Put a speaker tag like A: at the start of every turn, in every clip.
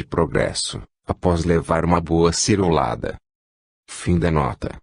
A: de progresso, após levar uma boa cirolada. Fim da nota.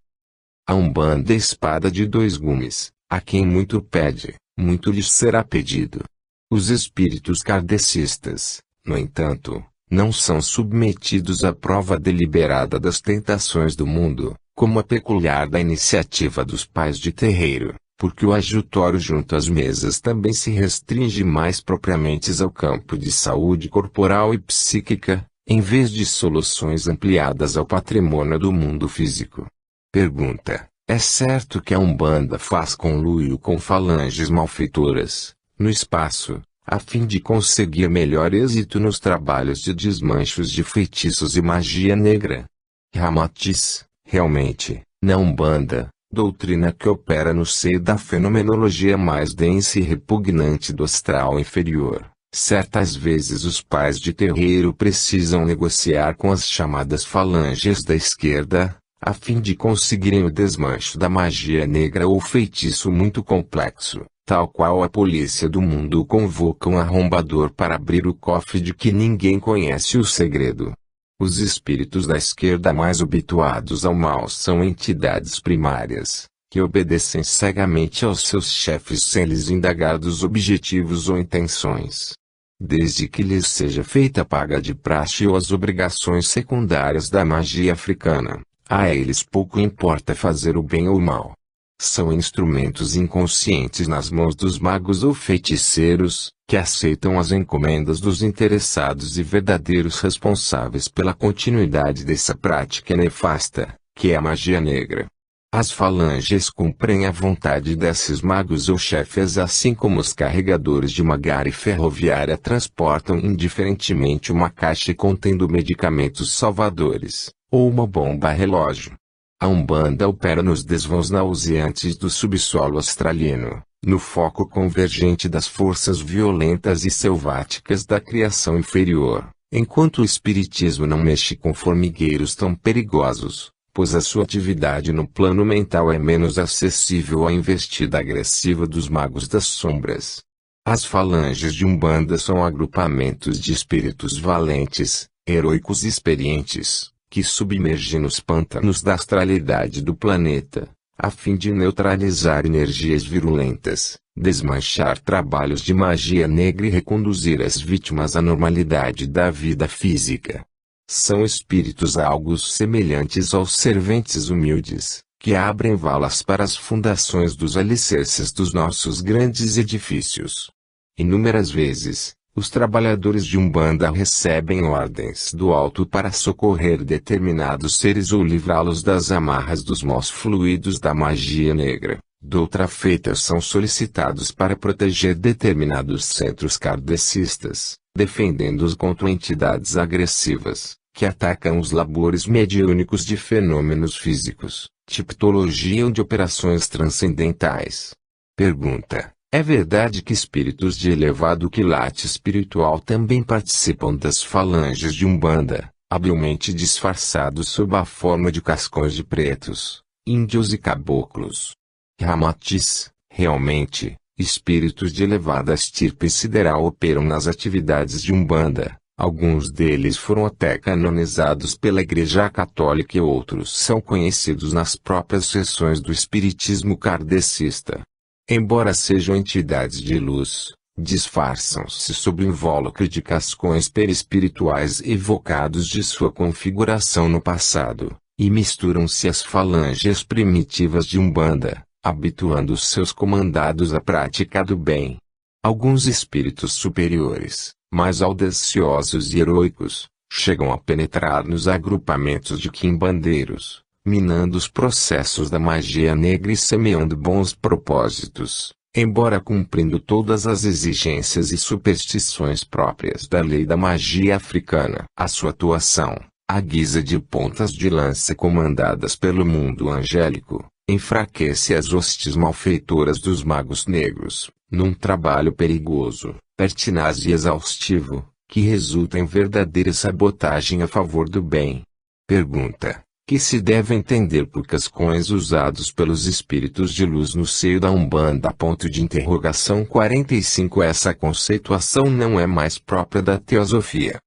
A: A Umbanda é espada de dois gumes, a quem muito pede, muito lhes será pedido. Os espíritos kardecistas, no entanto, não são submetidos à prova deliberada das tentações do mundo, como a peculiar da iniciativa dos pais de terreiro, porque o ajutório junto às mesas também se restringe mais propriamente ao campo de saúde corporal e psíquica, em vez de soluções ampliadas ao patrimônio do mundo físico. Pergunta: é certo que a Umbanda faz conluio com falanges malfeitoras, no espaço, a fim de conseguir melhor êxito nos trabalhos de desmanchos de feitiços e magia negra? Ramatiz: realmente, na Umbanda, doutrina que opera no seio da fenomenologia mais densa e repugnante do astral inferior, certas vezes os pais de terreiro precisam negociar com as chamadas falanges da esquerda, a fim de conseguirem o desmancho da magia negra ou feitiço muito complexo, tal qual a polícia do mundo convoca um arrombador para abrir o cofre de que ninguém conhece o segredo. Os espíritos da esquerda mais habituados ao mal são entidades primárias, que obedecem cegamente aos seus chefes sem lhes indagar dos objetivos ou intenções. Desde que lhes seja feita a paga de praxe ou as obrigações secundárias da magia africana, a eles pouco importa fazer o bem ou o mal. São instrumentos inconscientes nas mãos dos magos ou feiticeiros, que aceitam as encomendas dos interessados e verdadeiros responsáveis pela continuidade dessa prática nefasta, que é a magia negra. As falanges cumprem a vontade desses magos ou chefes, assim como os carregadores de uma gare ferroviária transportam indiferentemente uma caixa contendo medicamentos salvadores, ou uma bomba relógio. A Umbanda opera nos desvãos nauseantes do subsolo australiano, no foco convergente das forças violentas e selváticas da criação inferior, enquanto o espiritismo não mexe com formigueiros tão perigosos, pois a sua atividade no plano mental é menos acessível à investida agressiva dos magos das sombras. As falanges de Umbanda são agrupamentos de espíritos valentes, heróicos e experientes, que submergem nos pântanos da astralidade do planeta, a fim de neutralizar energias virulentas, desmanchar trabalhos de magia negra e reconduzir as vítimas à normalidade da vida física. São espíritos algo semelhantes aos serventes humildes, que abrem valas para as fundações dos alicerces dos nossos grandes edifícios. Inúmeras vezes, os trabalhadores de Umbanda recebem ordens do alto para socorrer determinados seres ou livrá-los das amarras dos maus fluidos da magia negra. Doutra feita são solicitados para proteger determinados centros kardecistas, defendendo-os contra entidades agressivas, que atacam os labores mediúnicos de fenômenos físicos, tipologia ou de operações transcendentais. Pergunta: é verdade que espíritos de elevado quilate espiritual também participam das falanges de Umbanda, habilmente disfarçados sob a forma de cascões de pretos, índios e caboclos? Ramatiz: realmente, espíritos de elevada estirpe sideral operam nas atividades de Umbanda. Alguns deles foram até canonizados pela Igreja Católica e outros são conhecidos nas próprias seções do espiritismo kardecista. Embora sejam entidades de luz, disfarçam-se sob o invólucro de cascões perispirituais evocados de sua configuração no passado, e misturam-se às falanges primitivas de Umbanda, habituando seus comandados à prática do bem. Alguns espíritos superiores, mais audaciosos e heróicos, chegam a penetrar nos agrupamentos de quimbandeiros, minando os processos da magia negra e semeando bons propósitos, embora cumprindo todas as exigências e superstições próprias da lei da magia africana. A sua atuação, à guisa de pontas de lança comandadas pelo mundo angélico, enfraquece as hostes malfeitoras dos magos negros, num trabalho perigoso, pertinaz e exaustivo, que resulta em verdadeira sabotagem a favor do bem. Pergunta: que se deve entender por cascões usados pelos espíritos de luz no seio da Umbanda? 45 Essa conceituação não é mais própria da teosofia.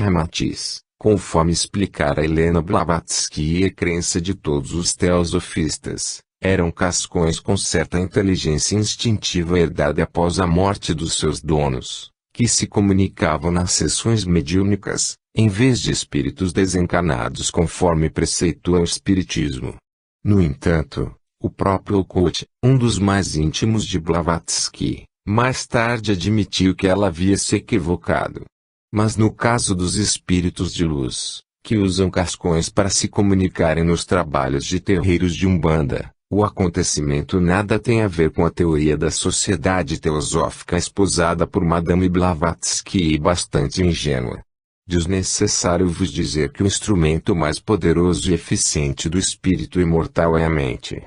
A: Ramatiz, conforme explicara Helena Blavatsky e a crença de todos os teosofistas, eram cascões com certa inteligência instintiva herdada após a morte dos seus donos, que se comunicavam nas sessões mediúnicas, em vez de espíritos desencarnados conforme preceitua o espiritismo. No entanto, o próprio Occult, um dos mais íntimos de Blavatsky, mais tarde admitiu que ela havia se equivocado. Mas no caso dos espíritos de luz, que usam cascões para se comunicarem nos trabalhos de terreiros de Umbanda, o acontecimento nada tem a ver com a teoria da sociedade teosófica esposada por Madame Blavatsky e bastante ingênua. Desnecessário vos dizer que o instrumento mais poderoso e eficiente do espírito imortal é a mente.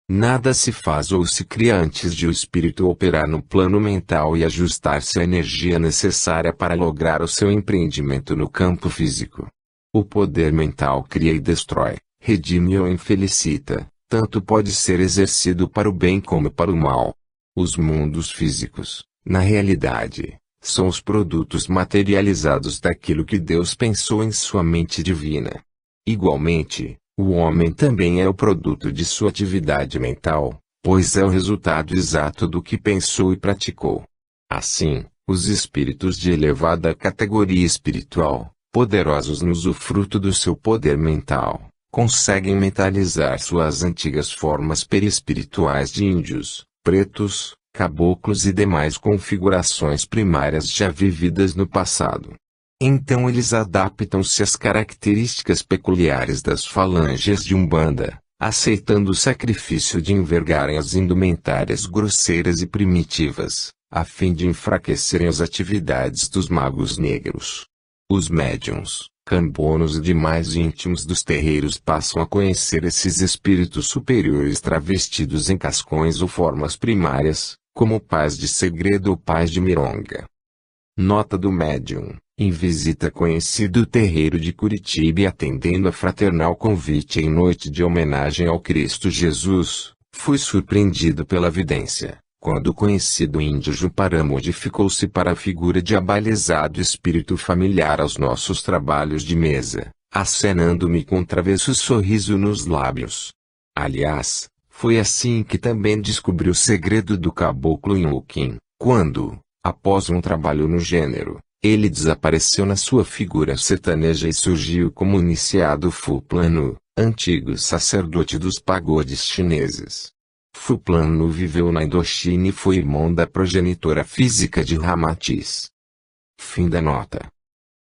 A: Nada se faz ou se cria antes de o espírito operar no plano mental e ajustar-se à energia necessária para lograr o seu empreendimento no campo físico. O poder mental cria e destrói, redime ou infelicita, tanto pode ser exercido para o bem como para o mal. Os mundos físicos, na realidade, são os produtos materializados daquilo que Deus pensou em sua mente divina. Igualmente, o homem também é o produto de sua atividade mental, pois é o resultado exato do que pensou e praticou. Assim, os espíritos de elevada categoria espiritual, poderosos no usufruto do seu poder mental, conseguem mentalizar suas antigas formas perispirituais de índios, pretos, caboclos e demais configurações primárias já vividas no passado. Então eles adaptam-se às características peculiares das falanges de Umbanda, aceitando o sacrifício de envergarem as indumentárias grosseiras e primitivas, a fim de enfraquecerem as atividades dos magos negros. Os médiuns, cambonos e demais íntimos dos terreiros passam a conhecer esses espíritos superiores travestidos em cascões ou formas primárias, como pais de segredo ou pais de mironga. Nota do médium. Em visita conhecido o terreiro de Curitiba e atendendo a fraternal convite em noite de homenagem ao Cristo Jesus, fui surpreendido pela vidência, quando o conhecido índio Juparã modificou-se para a figura de abalizado espírito familiar aos nossos trabalhos de mesa, acenando-me com um travesso sorriso nos lábios. Aliás, foi assim que também descobri o segredo do caboclo Inhuquim, quando, após um trabalho no gênero, ele desapareceu na sua figura sertaneja e surgiu como iniciado Fuplano, antigo sacerdote dos pagodes chineses. Fuplano viveu na Indochina e foi irmão da progenitora física de Ramatiz. Fim da nota.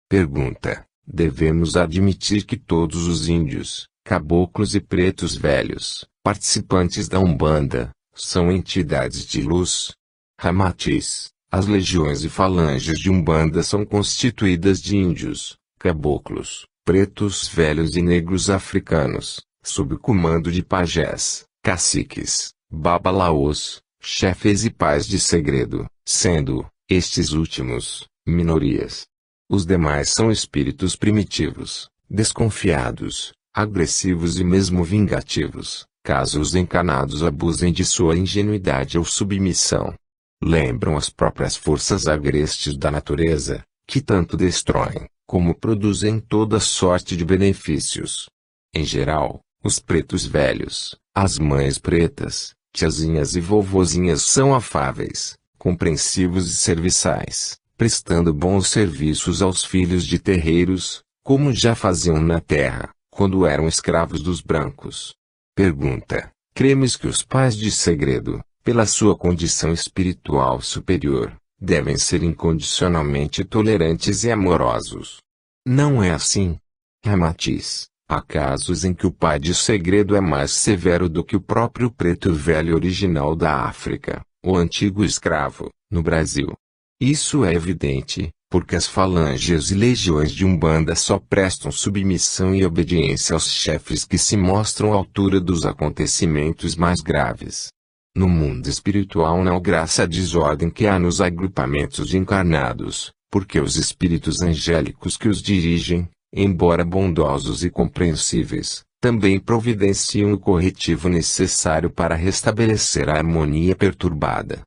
A: Pergunta: devemos admitir que todos os índios, caboclos e pretos velhos, participantes da Umbanda, são entidades de luz? Ramatiz: as legiões e falanges de Umbanda são constituídas de índios, caboclos, pretos velhos e negros africanos, sob o comando de pajés, caciques, babalaôs, chefes e pais de segredo, sendo, estes últimos, minorias. Os demais são espíritos primitivos, desconfiados, agressivos e mesmo vingativos, caso os encarnados abusem de sua ingenuidade ou submissão. Lembram as próprias forças agrestes da natureza, que tanto destroem, como produzem toda sorte de benefícios. Em geral, os pretos velhos, as mães pretas, tiazinhas e vovozinhas são afáveis, compreensivos e serviçais, prestando bons serviços aos filhos de terreiros, como já faziam na terra, quando eram escravos dos brancos. Pergunta: cremos que os pais de segredo, pela sua condição espiritual superior, devem ser incondicionalmente tolerantes e amorosos? Não é assim. Ramatiz: há casos em que o pai de segredo é mais severo do que o próprio preto velho original da África, o antigo escravo, no Brasil. Isso é evidente, porque as falanges e legiões de Umbanda só prestam submissão e obediência aos chefes que se mostram à altura dos acontecimentos mais graves. No mundo espiritual não há graça a desordem que há nos agrupamentos de encarnados, porque os espíritos angélicos que os dirigem, embora bondosos e compreensíveis, também providenciam o corretivo necessário para restabelecer a harmonia perturbada.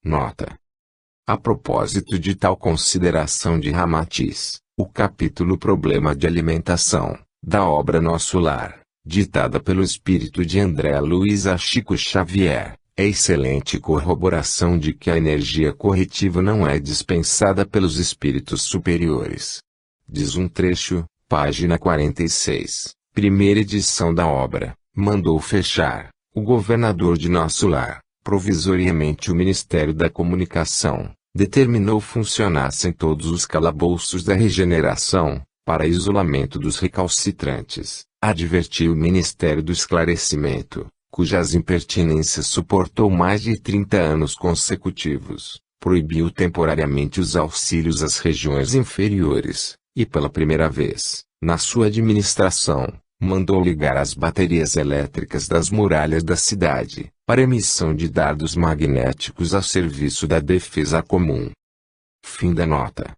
A: Nota: a propósito de tal consideração de Ramatiz, O capítulo Problema de Alimentação, da obra Nosso Lar, ditada pelo espírito de André Luiz a Chico Xavier, é excelente corroboração de que a energia corretiva não é dispensada pelos espíritos superiores. Diz um trecho, página 46, primeira edição da obra, mandou fechar, o governador de Nosso Lar, provisoriamente o Ministério da Comunicação, determinou funcionassem todos os calabouços da regeneração, para isolamento dos recalcitrantes, advertiu o Ministério do Esclarecimento, cujas impertinências suportou mais de 30 anos consecutivos, proibiu temporariamente os auxílios às regiões inferiores, e pela primeira vez, na sua administração, mandou ligar as baterias elétricas das muralhas da cidade, para emissão de dardos magnéticos a serviço da defesa comum. Fim da nota.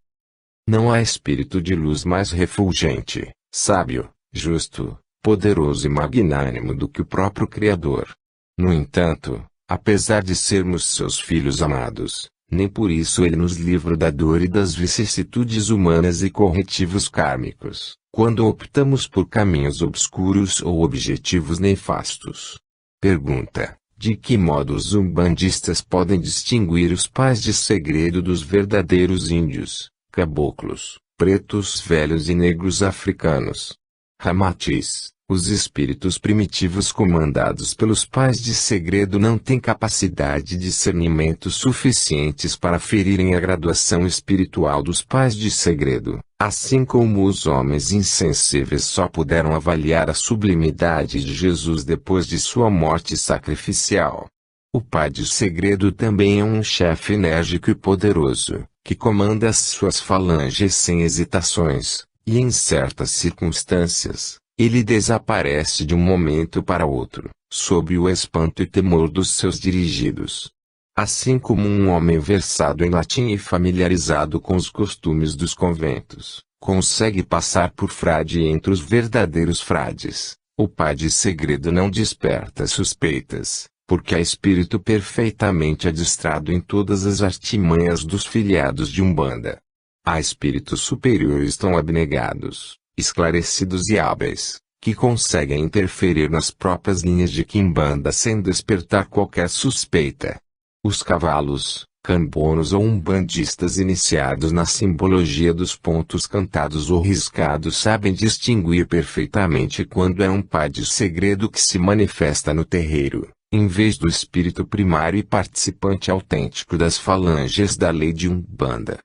A: Não há espírito de luz mais refulgente, sábio, justo, poderoso e magnânimo do que o próprio Criador. No entanto, apesar de sermos seus filhos amados, nem por isso ele nos livra da dor e das vicissitudes humanas e corretivos kármicos, quando optamos por caminhos obscuros ou objetivos nefastos. Pergunta: de que modo os umbandistas podem distinguir os pais de segredo dos verdadeiros índios, caboclos, pretos velhos e negros africanos? Ramatiz: os espíritos primitivos comandados pelos pais de segredo não têm capacidade de discernimento suficientes para ferirem a graduação espiritual dos pais de segredo, assim como os homens insensíveis só puderam avaliar a sublimidade de Jesus depois de sua morte sacrificial. O pai de segredo também é um chefe enérgico e poderoso, que comanda as suas falanges sem hesitações, e em certas circunstâncias, ele desaparece de um momento para outro, sob o espanto e temor dos seus dirigidos. Assim como um homem versado em latim e familiarizado com os costumes dos conventos, consegue passar por frade entre os verdadeiros frades, o pai de segredo não desperta suspeitas, porque é espírito perfeitamente adestrado em todas as artimanhas dos filiados de Umbanda. Há espíritos superiores tão abnegados, esclarecidos e hábeis, que conseguem interferir nas próprias linhas de Quimbanda sem despertar qualquer suspeita. Os cavalos, cambonos ou umbandistas iniciados na simbologia dos pontos cantados ou riscados sabem distinguir perfeitamente quando é um pai de segredo que se manifesta no terreiro, em vez do espírito primário e participante autêntico das falanges da lei de Umbanda.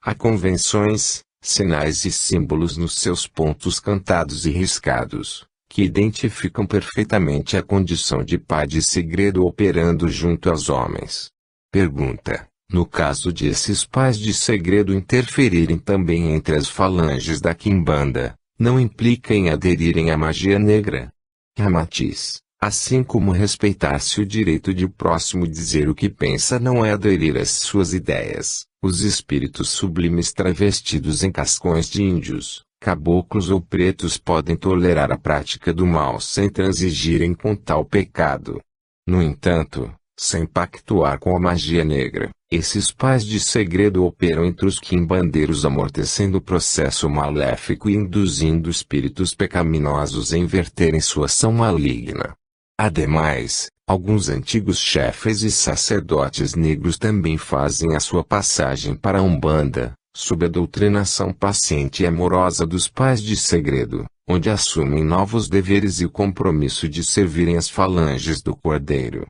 A: Há convenções, sinais e símbolos nos seus pontos cantados e riscados, que identificam perfeitamente a condição de pai de segredo operando junto aos homens. Pergunta: no caso de esses pais de segredo interferirem também entre as falanges da Quimbanda, não implica em aderirem à magia negra? Ramatiz: assim como respeitar-se o direito de o próximo dizer o que pensa não é aderir às suas ideias, os espíritos sublimes travestidos em cascões de índios, caboclos ou pretos podem tolerar a prática do mal sem transigirem com tal pecado. No entanto, sem pactuar com a magia negra, esses pais de segredo operam entre os quimbandeiros amortecendo o processo maléfico e induzindo espíritos pecaminosos a inverterem sua ação maligna. Ademais, alguns antigos chefes e sacerdotes negros também fazem a sua passagem para a Umbanda, sob a doutrinação paciente e amorosa dos pais de segredo, onde assumem novos deveres e o compromisso de servirem as falanges do Cordeiro.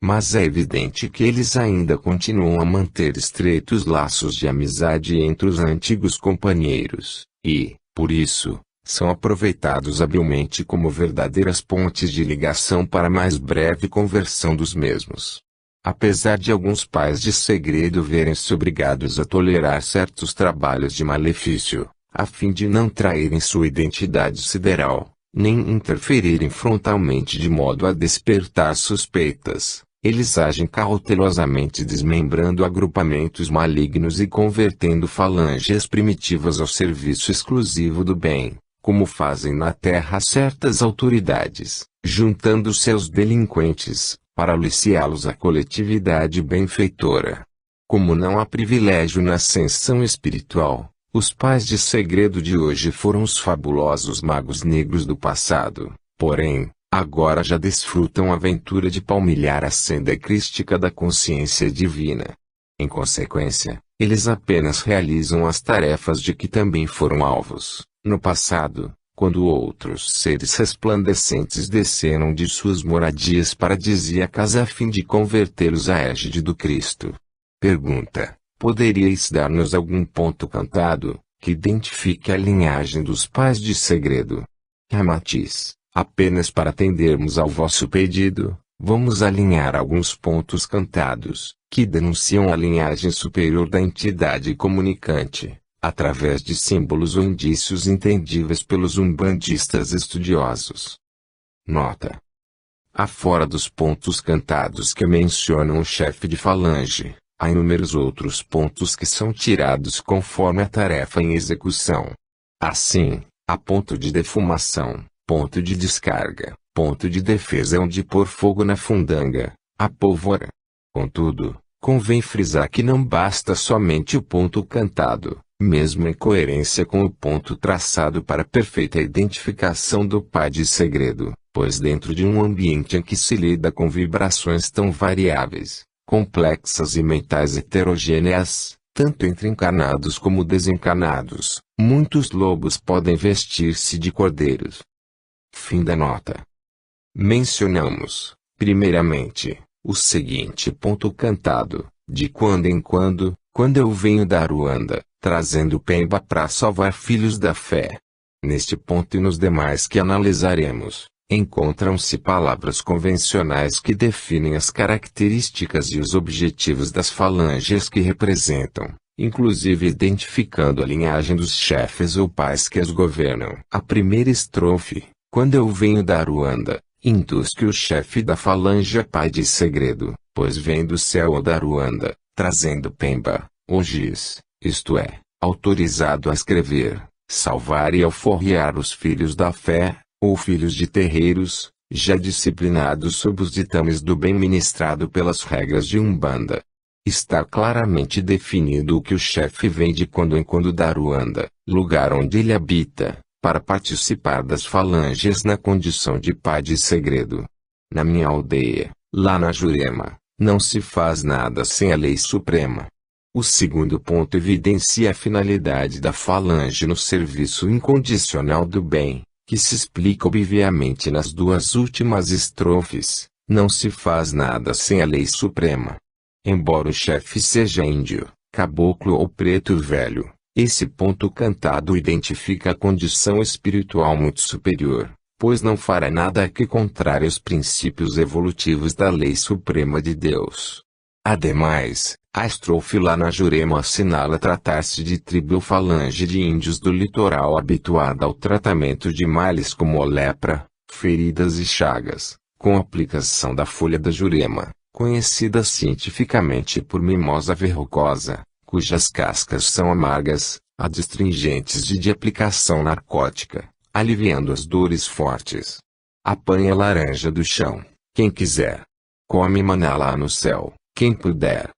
A: Mas é evidente que eles ainda continuam a manter estreitos laços de amizade entre os antigos companheiros, e, por isso, são aproveitados habilmente como verdadeiras pontes de ligação para a mais breve conversão dos mesmos. Apesar de alguns pais de segredo verem-se obrigados a tolerar certos trabalhos de malefício, a fim de não traírem sua identidade sideral, nem interferirem frontalmente de modo a despertar suspeitas, eles agem cautelosamente desmembrando agrupamentos malignos e convertendo falanges primitivas ao serviço exclusivo do bem, como fazem na terra certas autoridades, juntando seus delinquentes, para aliciá-los à coletividade benfeitora. Como não há privilégio na ascensão espiritual, Os pais de segredo de hoje foram os fabulosos magos negros do passado, porém, agora já desfrutam a aventura de palmilhar a senda crística da consciência divina. Em consequência, eles apenas realizam as tarefas de que também foram alvos, no passado, quando outros seres resplandecentes desceram de suas moradias paradisíacas a fim de convertê-los à égide do Cristo. Pergunta: poderíeis dar-nos algum ponto cantado, que identifique a linhagem dos pais de segredo? Ramatiz: apenas para atendermos ao vosso pedido, vamos alinhar alguns pontos cantados, que denunciam a linhagem superior da entidade comunicante, através de símbolos ou indícios entendíveis pelos umbandistas estudiosos. Nota: afora dos pontos cantados que mencionam o chefe de falange, há inúmeros outros pontos que são tirados conforme a tarefa em execução. Assim, há ponto de defumação, ponto de descarga, ponto de defesa onde pôr fogo na fundanga, a pólvora. Contudo, convém frisar que não basta somente o ponto cantado, mesmo em coerência com o ponto traçado para perfeita identificação do pai de segredo, pois dentro de um ambiente em que se lida com vibrações tão variáveis, complexas e mentais heterogêneas, tanto entre encarnados como desencarnados, muitos lobos podem vestir-se de cordeiros. Fim da nota. Mencionamos, primeiramente, o seguinte ponto cantado: de quando em quando eu venho da Aruanda, trazendo Pemba para salvar filhos da fé. Neste ponto e nos demais que analisaremos, encontram-se palavras convencionais que definem as características e os objetivos das falanges que representam, inclusive identificando a linhagem dos chefes ou pais que as governam. A primeira estrofe: quando eu venho da Aruanda, induz que o chefe da falange é pai de segredo, pois vem do céu ou da Aruanda, trazendo Pemba, ou giz, isto é, autorizado a escrever, salvar e alforriar os filhos da fé, ou filhos de terreiros, já disciplinados sob os ditames do bem ministrado pelas regras de Umbanda. Está claramente definido que o chefe vem de quando em quando da Aruanda, lugar onde ele habita, para participar das falanges na condição de pai de segredo. Na minha aldeia, lá na Jurema, não se faz nada sem a lei suprema. O segundo ponto evidencia a finalidade da falange no serviço incondicional do bem, que se explica obviamente nas duas últimas estrofes: não se faz nada sem a lei suprema. Embora o chefe seja índio, caboclo ou preto velho, esse ponto cantado identifica a condição espiritual muito superior, pois não fará nada que contrário aos princípios evolutivos da lei suprema de Deus. Ademais, a estrofe lá na Jurema assinala tratar-se de tribo ou falange de índios do litoral habituada ao tratamento de males como a lepra, feridas e chagas, com aplicação da folha da Jurema, conhecida cientificamente por mimosa verrucosa, cujas cascas são amargas, adstringentes de aplicação narcótica, aliviando as dores fortes. Apanha laranja do chão, quem quiser. Come maná lá no céu, quem puder.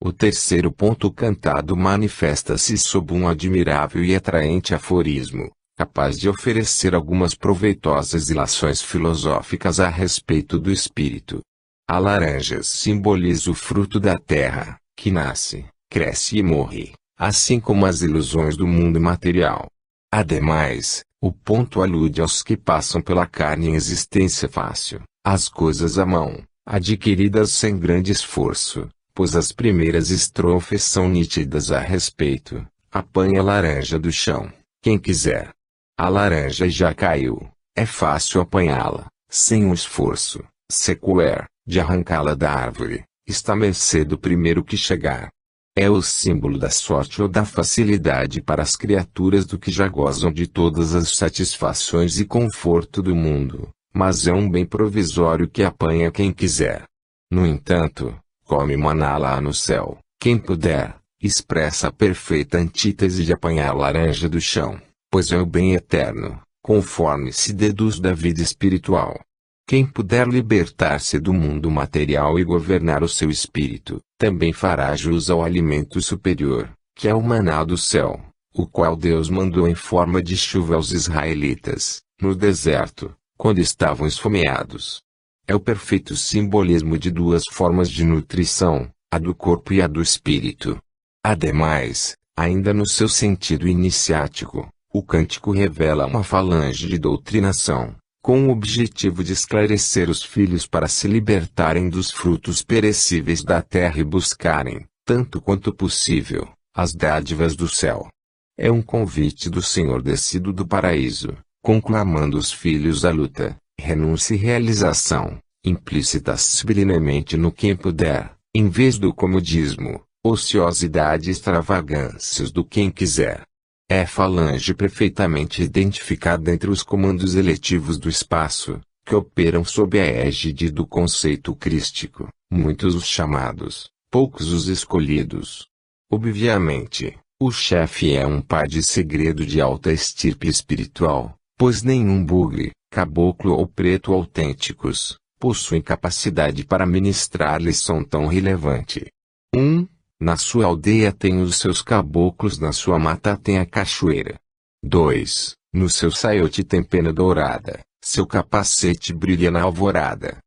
A: O terceiro ponto cantado manifesta-se sob um admirável e atraente aforismo, capaz de oferecer algumas proveitosas ilações filosóficas a respeito do espírito. A laranja simboliza o fruto da terra, que nasce, cresce e morre, assim como as ilusões do mundo material. Ademais, o ponto alude aos que passam pela carne em existência fácil, as coisas à mão, adquiridas sem grande esforço, pois as primeiras estrofes são nítidas a respeito. Apanha a laranja do chão, quem quiser. A laranja já caiu, é fácil apanhá-la, sem um esforço, sequer, de arrancá-la da árvore, está à mercê do primeiro que chegar. É o símbolo da sorte ou da facilidade para as criaturas do que já gozam de todas as satisfações e conforto do mundo, mas é um bem provisório que apanha quem quiser. No entanto, come maná lá no céu, quem puder, expressa a perfeita antítese de apanhar a laranja do chão, pois é o bem eterno, conforme se deduz da vida espiritual. Quem puder libertar-se do mundo material e governar o seu espírito, também fará jus ao alimento superior, que é o maná do céu, o qual Deus mandou em forma de chuva aos israelitas, no deserto, quando estavam esfomeados. É o perfeito simbolismo de duas formas de nutrição, a do corpo e a do espírito. Ademais, ainda no seu sentido iniciático, o cântico revela uma falange de doutrinação, com o objetivo de esclarecer os filhos para se libertarem dos frutos perecíveis da terra e buscarem, tanto quanto possível, as dádivas do céu. É um convite do Senhor descido do paraíso, conclamando os filhos à luta, renúncia e realização, implícita sublimemente no quem puder, em vez do comodismo, ociosidade e extravagâncias do quem quiser. É falange perfeitamente identificada entre os comandos eletivos do espaço, que operam sob a égide do conceito crístico, muitos os chamados, poucos os escolhidos. Obviamente, o chefe é um pai de segredo de alta estirpe espiritual, pois nenhum bugre, caboclo ou preto autênticos, possuem capacidade para ministrar lição tão relevante. 1. Na sua aldeia tem os seus caboclos, na sua mata tem a cachoeira. 2. No seu saiote tem pena dourada, seu capacete brilha na alvorada.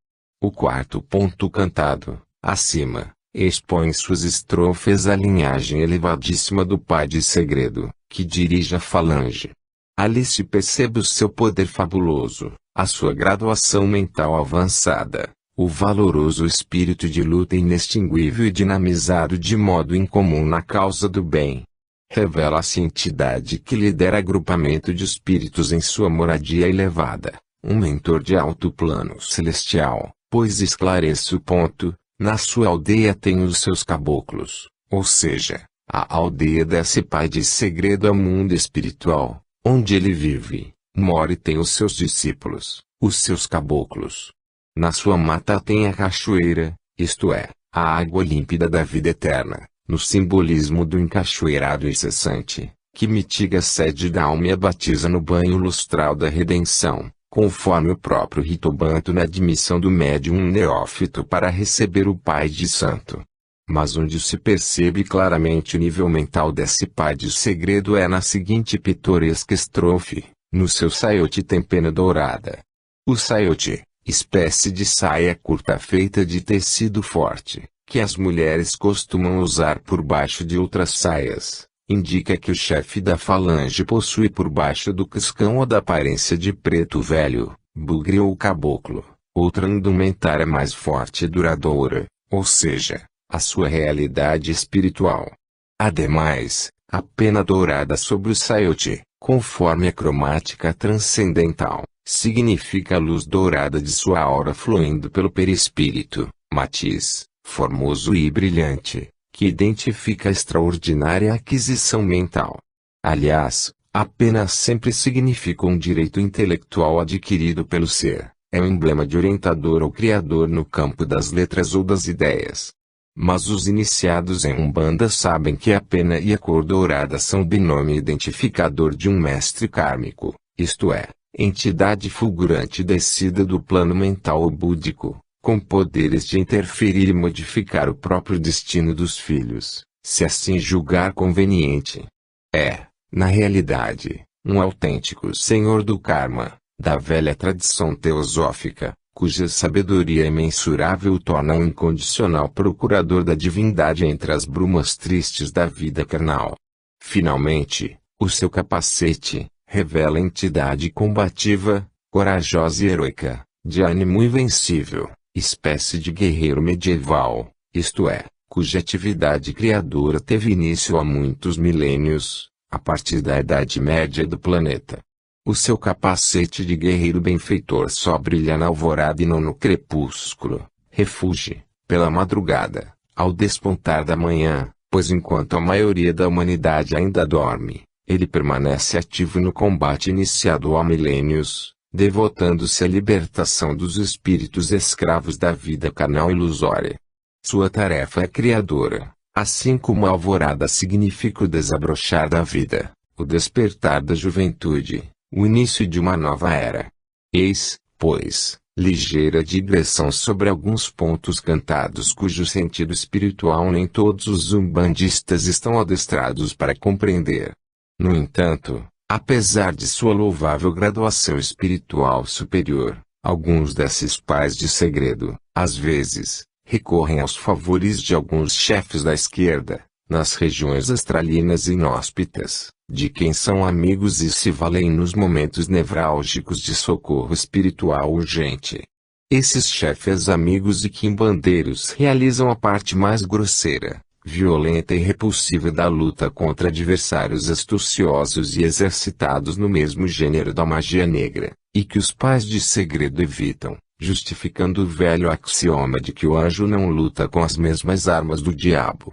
A: O quarto ponto cantado, acima, expõe suas estrofes à linhagem elevadíssima do pai de segredo, que dirige a falange. Ali se percebe o seu poder fabuloso, a sua graduação mental avançada, o valoroso espírito de luta inextinguível e dinamizado de modo incomum na causa do bem. Revela-se entidade que lidera agrupamento de espíritos em sua moradia elevada, um mentor de alto plano celestial, pois esclarece o ponto, na sua aldeia tem os seus caboclos, ou seja, a aldeia desse pai de segredo ao mundo espiritual, onde ele vive, mora e tem os seus discípulos, os seus caboclos. Na sua mata tem a cachoeira, isto é, a água límpida da vida eterna, no simbolismo do encachoeirado incessante, que mitiga a sede da alma e a batiza no banho lustral da redenção, conforme o próprio rito banto na admissão do médium neófito para receber o pai de santo. Mas onde se percebe claramente o nível mental desse pai de segredo é na seguinte pitoresca estrofe, no seu saiote tem pena dourada. O saiote, espécie de saia curta feita de tecido forte, que as mulheres costumam usar por baixo de outras saias, indica que o chefe da falange possui por baixo do cascão ou da aparência de preto velho, bugre ou caboclo, outra indumentária mais forte e duradoura, ou seja, a sua realidade espiritual. Ademais, a pena dourada sobre o saiote, conforme a cromática transcendental, significa a luz dourada de sua aura fluindo pelo perispírito, matiz, formoso e brilhante, que identifica a extraordinária aquisição mental. Aliás, a pena sempre significa um direito intelectual adquirido pelo ser, é um emblema de orientador ou criador no campo das letras ou das ideias. Mas os iniciados em Umbanda sabem que a pena e a cor dourada são o binômio identificador de um mestre kármico, isto é, entidade fulgurante descida do plano mental ou búdico, com poderes de interferir e modificar o próprio destino dos filhos, se assim julgar conveniente. É, na realidade, um autêntico senhor do karma, da velha tradição teosófica, cuja sabedoria imensurável o torna um incondicional procurador da divindade entre as brumas tristes da vida carnal. Finalmente, o seu capacete revela entidade combativa, corajosa e heroica, de ânimo invencível, espécie de guerreiro medieval, isto é, cuja atividade criadora teve início há muitos milênios, a partir da Idade Média do planeta. O seu capacete de guerreiro benfeitor só brilha na alvorada e não no crepúsculo, refugie, pela madrugada, ao despontar da manhã, pois enquanto a maioria da humanidade ainda dorme, ele permanece ativo no combate iniciado há milênios, devotando-se à libertação dos espíritos escravos da vida carnal ilusória. Sua tarefa é criadora, assim como a alvorada significa o desabrochar da vida, o despertar da juventude, o início de uma nova era. Eis, pois, ligeira digressão sobre alguns pontos cantados cujo sentido espiritual nem todos os umbandistas estão adestrados para compreender. No entanto, apesar de sua louvável graduação espiritual superior, alguns desses pais de segredo, às vezes, recorrem aos favores de alguns chefes da esquerda, nas regiões astralinas inóspitas, de quem são amigos e se valem nos momentos nevrálgicos de socorro espiritual urgente. Esses chefes amigos e quimbandeiros realizam a parte mais grosseira, violenta e repulsiva da luta contra adversários astuciosos e exercitados no mesmo gênero da magia negra, e que os pais de segredo evitam, justificando o velho axioma de que o anjo não luta com as mesmas armas do diabo.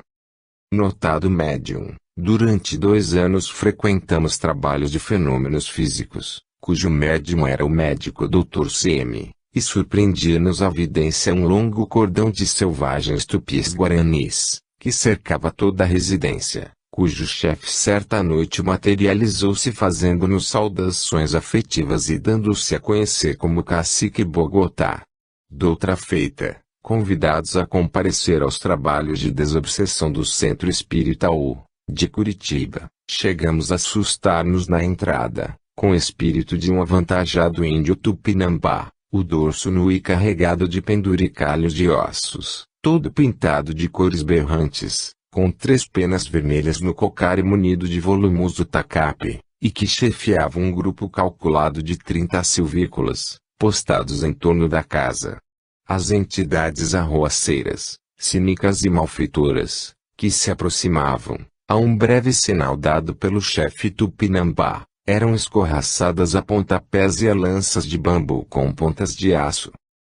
A: Notado médium, durante 2 anos frequentamos trabalhos de fenômenos físicos, cujo médium era o médico Dr. C.M., e surpreendia-nos a vidência um longo cordão de selvagens tupis guaranis, que cercava toda a residência, cujo chefe certa noite materializou-se fazendo-nos saudações afetivas e dando-se a conhecer como Cacique Bogotá. Doutra feita, convidados a comparecer aos trabalhos de desobsessão do Centro Espírita U, de Curitiba, chegamos a assustar-nos na entrada, com o espírito de um avantajado índio tupinambá, o dorso nu e carregado de penduricalhos de ossos, todo pintado de cores berrantes, com 3 penas vermelhas no cocar e munido de volumoso tacape, e que chefiava um grupo calculado de 30 silvícolas, postados em torno da casa. As entidades arroaceiras, cínicas e malfeitoras, que se aproximavam, a um breve sinal dado pelo chefe tupinambá, eram escorraçadas a pontapés e a lanças de bambu com pontas de aço.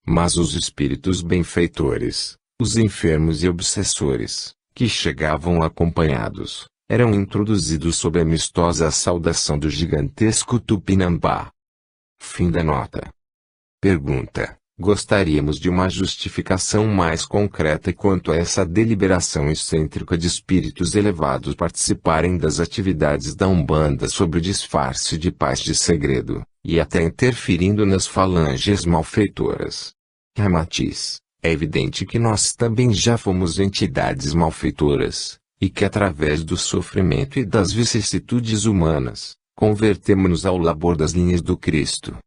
A: Mas os espíritos benfeitores, os enfermos e obsessores, que chegavam acompanhados, eram introduzidos sob a amistosa saudação do gigantesco tupinambá. Fim da nota. Pergunta: gostaríamos de uma justificação mais concreta quanto a essa deliberação excêntrica de espíritos elevados participarem das atividades da Umbanda sob o disfarce de pais de segredo, e até interferindo nas falanges malfeitoras. Ramatiz: é evidente que nós também já fomos entidades malfeitoras, e que através do sofrimento e das vicissitudes humanas, convertemo-nos ao labor das linhas do Cristo.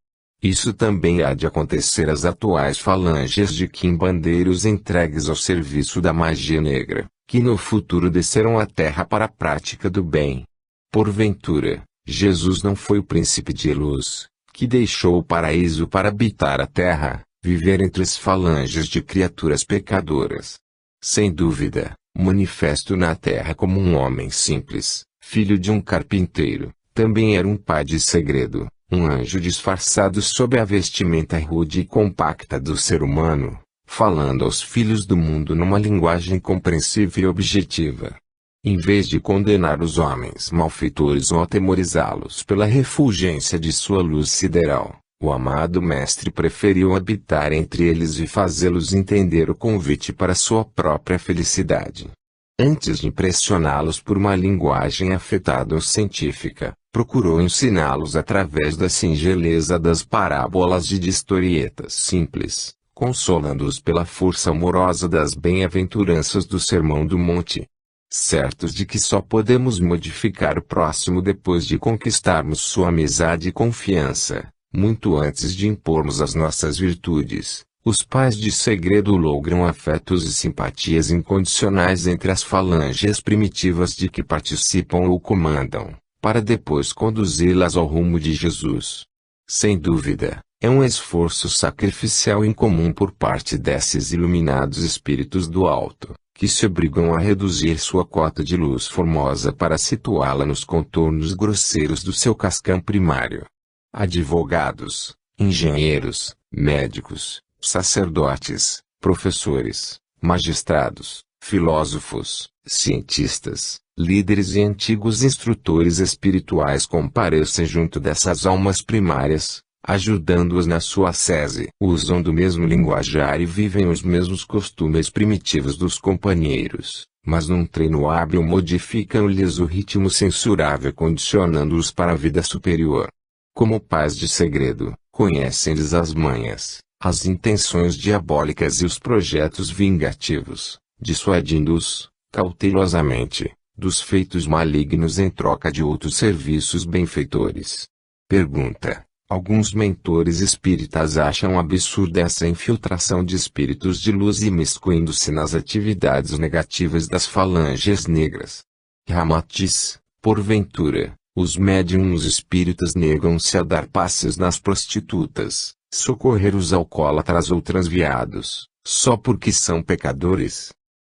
A: Isso também há de acontecer às atuais falanges de quimbandeiros entregues ao serviço da magia negra, que no futuro descerão à terra para a prática do bem. Porventura, Jesus não foi o príncipe de luz, que deixou o paraíso para habitar a terra, viver entre as falanges de criaturas pecadoras. Sem dúvida, manifesto na terra como um homem simples, filho de um carpinteiro, também era um pai de segredo. Um anjo disfarçado sob a vestimenta rude e compacta do ser humano, falando aos filhos do mundo numa linguagem compreensível e objetiva. Em vez de condenar os homens malfeitores ou atemorizá-los pela refulgência de sua luz sideral, o amado mestre preferiu habitar entre eles e fazê-los entender o convite para sua própria felicidade. Antes de impressioná-los por uma linguagem afetada ou científica, procurou ensiná-los através da singeleza das parábolas e de historietas simples, consolando-os pela força amorosa das bem-aventuranças do Sermão do Monte. Certos de que só podemos modificar o próximo depois de conquistarmos sua amizade e confiança, muito antes de impormos as nossas virtudes, os pais de segredo logram afetos e simpatias incondicionais entre as falanges primitivas de que participam ou comandam, para depois conduzi-las ao rumo de Jesus. Sem dúvida, é um esforço sacrificial incomum por parte desses iluminados espíritos do alto, que se obrigam a reduzir sua cota de luz formosa para situá-la nos contornos grosseiros do seu cascão primário. Advogados, engenheiros, médicos, sacerdotes, professores, magistrados, filósofos, cientistas, líderes e antigos instrutores espirituais comparecem junto dessas almas primárias, ajudando-as na sua ascese. Usam do mesmo linguajar e vivem os mesmos costumes primitivos dos companheiros, mas num treino hábil modificam-lhes o ritmo censurável condicionando-os para a vida superior. Como pais de segredo, conhecem-lhes as manhas, as intenções diabólicas e os projetos vingativos, dissuadindo-os, cautelosamente, dos feitos malignos em troca de outros serviços benfeitores. Pergunta: alguns mentores espíritas acham absurda essa infiltração de espíritos de luz imiscuindo-se nas atividades negativas das falanges negras. Ramatiz: porventura, os médiuns espíritas negam-se a dar passes nas prostitutas, socorrer os alcoólatras ou transviados, só porque são pecadores?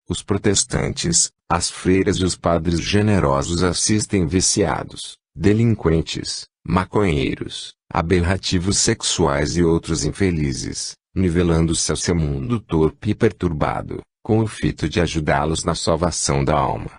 A: Os protestantes, as freiras e os padres generosos assistem viciados, delinquentes, maconheiros, aberrativos sexuais e outros infelizes, nivelando-se ao seu mundo torpe e perturbado, com o fito de ajudá-los na salvação da alma.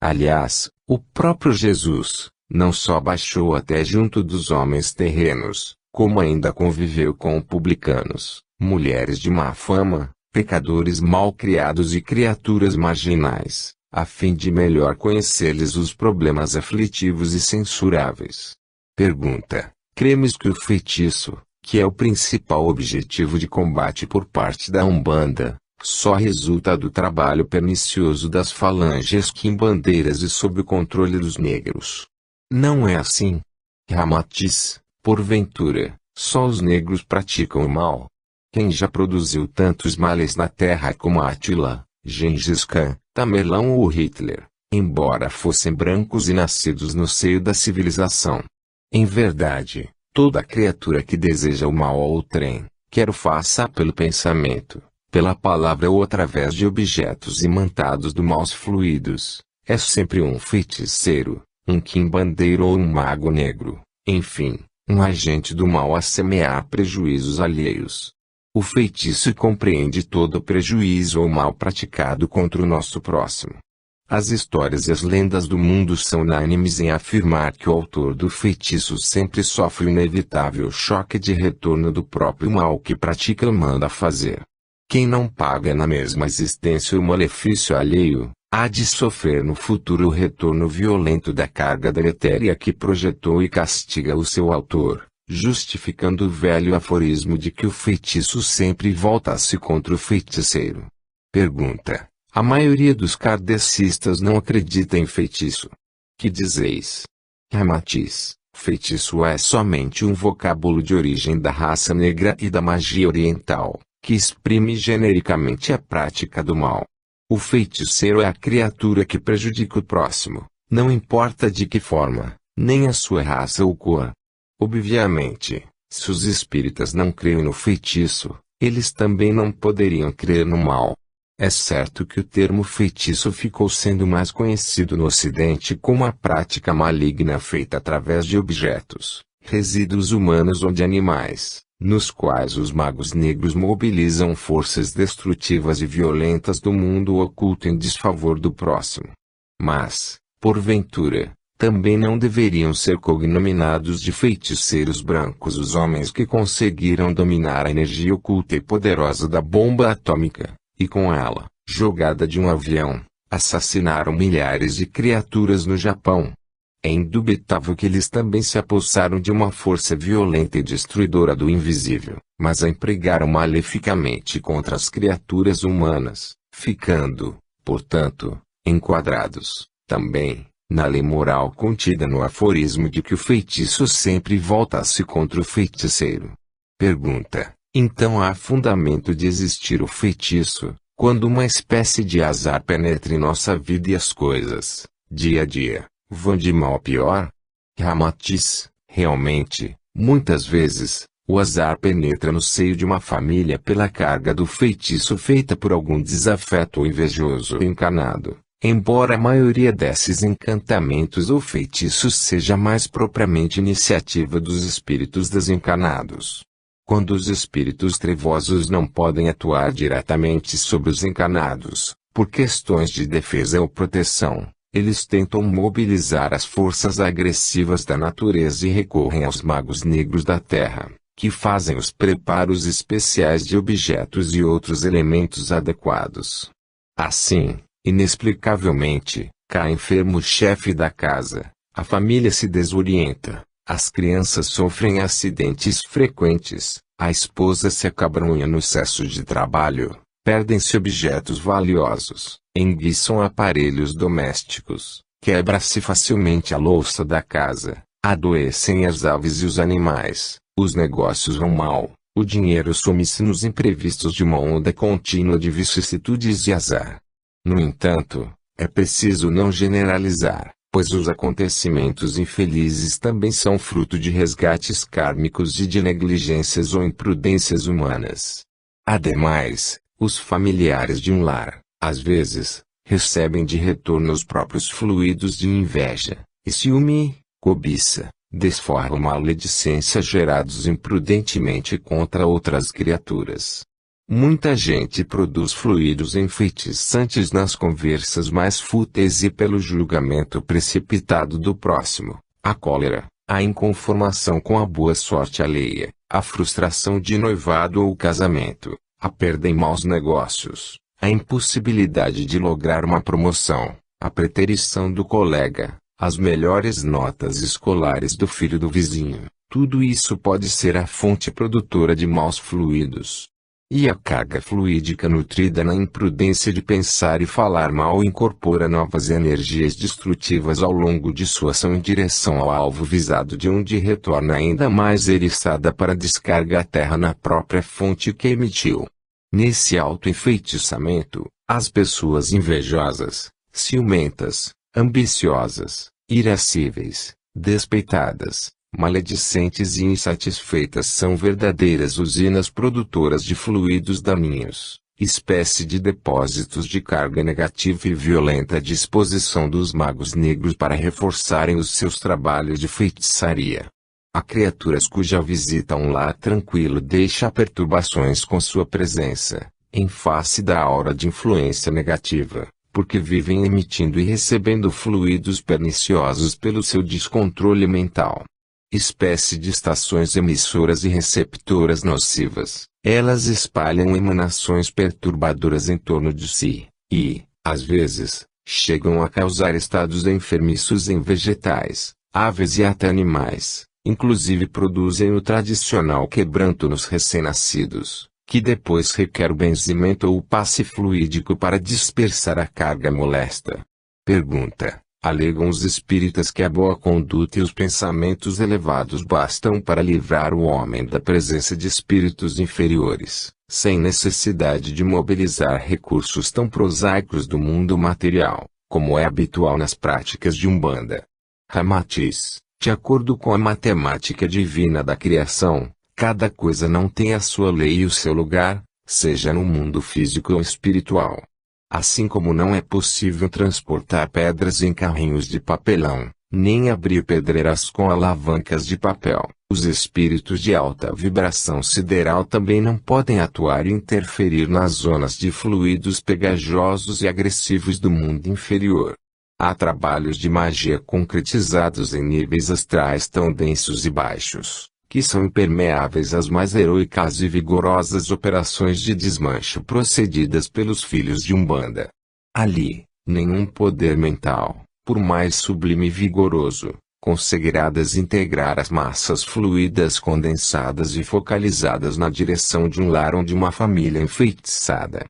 A: Aliás, o próprio Jesus, não só baixou até junto dos homens terrenos, como ainda conviveu com publicanos, mulheres de má fama, pecadores mal criados e criaturas marginais, a fim de melhor conhecer-lhes os problemas aflitivos e censuráveis. Pergunta: cremos que o feitiço, que é o principal objetivo de combate por parte da Umbanda, só resulta do trabalho pernicioso das falanges quimbandeiras e sob o controle dos negros? Não é assim? Ramatiz: porventura, só os negros praticam o mal? Quem já produziu tantos males na terra como Átila, Gengis Khan, Tamerlão ou Hitler, embora fossem brancos e nascidos no seio da civilização? Em verdade, toda criatura que deseja o mal ao outrem, quer o faça pelo pensamento, pela palavra ou através de objetos imantados do maus fluidos, é sempre um feiticeiro, um quimbandeiro ou um mago negro, enfim, um agente do mal a semear prejuízos alheios. O feitiço compreende todo o prejuízo ou mal praticado contra o nosso próximo. As histórias e as lendas do mundo são unânimes em afirmar que o autor do feitiço sempre sofre o inevitável choque de retorno do próprio mal que pratica e manda fazer. Quem não paga na mesma existência o malefício alheio, há de sofrer no futuro o retorno violento da carga deletéria que projetou e castiga o seu autor, justificando o velho aforismo de que o feitiço sempre volta-se contra o feiticeiro. Pergunta: a maioria dos kardecistas não acredita em feitiço. Que dizeis? Ramatiz: feitiço é somente um vocábulo de origem da raça negra e da magia oriental, que exprime genericamente a prática do mal. O feiticeiro é a criatura que prejudica o próximo, não importa de que forma, nem a sua raça ou cor. Obviamente, se os espíritas não creem no feitiço, eles também não poderiam crer no mal. É certo que o termo feitiço ficou sendo mais conhecido no Ocidente como a prática maligna feita através de objetos, resíduos humanos ou de animais, nos quais os magos negros mobilizam forças destrutivas e violentas do mundo oculto em desfavor do próximo. Mas, porventura, também não deveriam ser cognominados de feiticeiros brancos os homens que conseguiram dominar a energia oculta e poderosa da bomba atômica, e com ela, jogada de um avião, assassinaram milhares de criaturas no Japão. É indubitável que eles também se apossaram de uma força violenta e destruidora do invisível, mas a empregaram maleficamente contra as criaturas humanas, ficando, portanto, enquadrados, também, na lei moral contida no aforismo de que o feitiço sempre volta-se contra o feiticeiro. Pergunta: então há fundamento de existir o feitiço, quando uma espécie de azar penetra em nossa vida e as coisas, dia a dia, vão de mal a pior? Ramatiz: realmente, muitas vezes, o azar penetra no seio de uma família pela carga do feitiço feita por algum desafeto ou invejoso encanado. Embora a maioria desses encantamentos ou feitiços seja mais propriamente iniciativa dos espíritos desencanados. Quando os espíritos trevosos não podem atuar diretamente sobre os encanados, por questões de defesa ou proteção, eles tentam mobilizar as forças agressivas da natureza e recorrem aos magos negros da terra, que fazem os preparos especiais de objetos e outros elementos adequados. Assim, inexplicavelmente, cai enfermo o chefe da casa, a família se desorienta, as crianças sofrem acidentes frequentes, a esposa se acabrunha no excesso de trabalho, perdem-se objetos valiosos, enguiçam aparelhos domésticos, quebra-se facilmente a louça da casa, adoecem as aves e os animais, os negócios vão mal, o dinheiro some-se nos imprevistos de uma onda contínua de vicissitudes e azar. No entanto, é preciso não generalizar, pois os acontecimentos infelizes também são fruto de resgates kármicos e de negligências ou imprudências humanas. Ademais, os familiares de um lar, às vezes, recebem de retorno os próprios fluidos de inveja, e ciúme, cobiça, desforra ou maledicência gerados imprudentemente contra outras criaturas. Muita gente produz fluidos enfeitiçantes nas conversas mais fúteis e pelo julgamento precipitado do próximo, a cólera, a inconformação com a boa sorte alheia, a frustração de noivado ou casamento, a perda em maus negócios, a impossibilidade de lograr uma promoção, a preterição do colega, as melhores notas escolares do filho do vizinho, tudo isso pode ser a fonte produtora de maus fluidos. E a carga fluídica nutrida na imprudência de pensar e falar mal incorpora novas energias destrutivas ao longo de sua ação em direção ao alvo visado, de onde retorna ainda mais eriçada para descarga a terra na própria fonte que emitiu. Nesse auto-enfeitiçamento, as pessoas invejosas, ciumentas, ambiciosas, irascíveis, despeitadas, maledicentes e insatisfeitas são verdadeiras usinas produtoras de fluidos daninhos, espécie de depósitos de carga negativa e violenta à disposição dos magos negros para reforçarem os seus trabalhos de feitiçaria. Há criaturas cuja visita a um lar tranquilo deixa perturbações com sua presença, em face da aura de influência negativa, porque vivem emitindo e recebendo fluidos perniciosos pelo seu descontrole mental. Espécie de estações emissoras e receptoras nocivas, elas espalham emanações perturbadoras em torno de si, e, às vezes, chegam a causar estados enfermiços em vegetais, aves e até animais, inclusive produzem o tradicional quebranto nos recém-nascidos, que depois requer o benzimento ou o passe fluídico para dispersar a carga molesta. Pergunta: alegam os espíritas que a boa conduta e os pensamentos elevados bastam para livrar o homem da presença de espíritos inferiores, sem necessidade de mobilizar recursos tão prosaicos do mundo material, como é habitual nas práticas de Umbanda. Ramatiz: de acordo com a matemática divina da criação, cada coisa não tem a sua lei e o seu lugar, seja no mundo físico ou espiritual. Assim como não é possível transportar pedras em carrinhos de papelão, nem abrir pedreiras com alavancas de papel, os espíritos de alta vibração sideral também não podem atuar e interferir nas zonas de fluidos pegajosos e agressivos do mundo inferior. Há trabalhos de magia concretizados em níveis astrais tão densos e baixos, que são impermeáveis às mais heroicas e vigorosas operações de desmanche procedidas pelos filhos de Umbanda. Ali, nenhum poder mental, por mais sublime e vigoroso, conseguirá desintegrar as massas fluídas condensadas e focalizadas na direção de um lar ou de uma família enfeitiçada.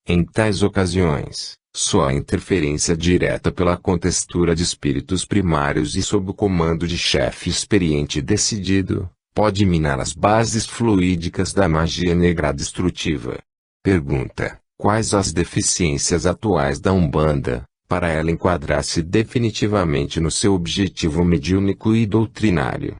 A: Em tais ocasiões, só a interferência direta pela contextura de espíritos primários e sob o comando de chefe experiente e decidido, pode minar as bases fluídicas da magia negra destrutiva. Pergunta: quais as deficiências atuais da Umbanda, para ela enquadrar-se definitivamente no seu objetivo mediúnico e doutrinário?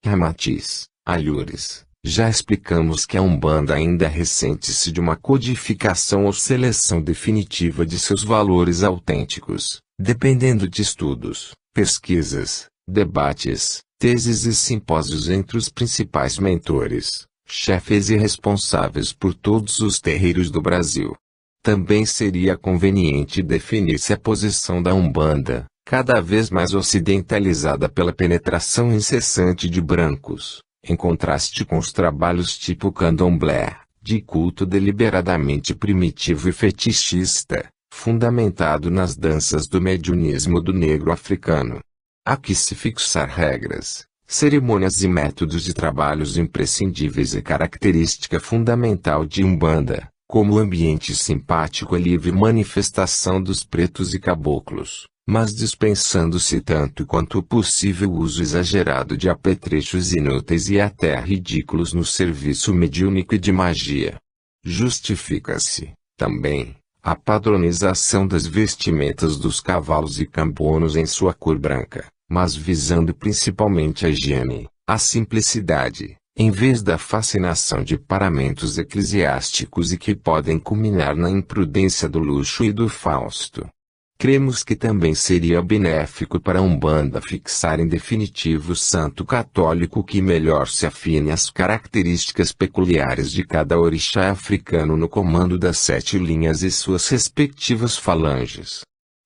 A: Ramatiz: alhures, já explicamos que a Umbanda ainda ressente-se de uma codificação ou seleção definitiva de seus valores autênticos, dependendo de estudos, pesquisas, debates, teses e simpósios entre os principais mentores, chefes e responsáveis por todos os terreiros do Brasil. Também seria conveniente definir-se a posição da Umbanda, cada vez mais ocidentalizada pela penetração incessante de brancos, em contraste com os trabalhos tipo candomblé, de culto deliberadamente primitivo e fetichista, fundamentado nas danças do mediunismo do negro africano. Há que se fixar regras, cerimônias e métodos de trabalhos imprescindíveis e característica fundamental de Umbanda, como o ambiente simpático e livre manifestação dos pretos e caboclos, mas dispensando-se tanto quanto possível o uso exagerado de apetrechos inúteis e até ridículos no serviço mediúnico e de magia. Justifica-se, também, a padronização das vestimentas dos cavalos e cambonos em sua cor branca, mas visando principalmente a higiene, a simplicidade, em vez da fascinação de paramentos eclesiásticos e que podem culminar na imprudência do luxo e do fausto. Cremos que também seria benéfico para a Umbanda fixar em definitivo santo católico que melhor se afine às características peculiares de cada orixá africano no comando das 7 linhas e suas respectivas falanges.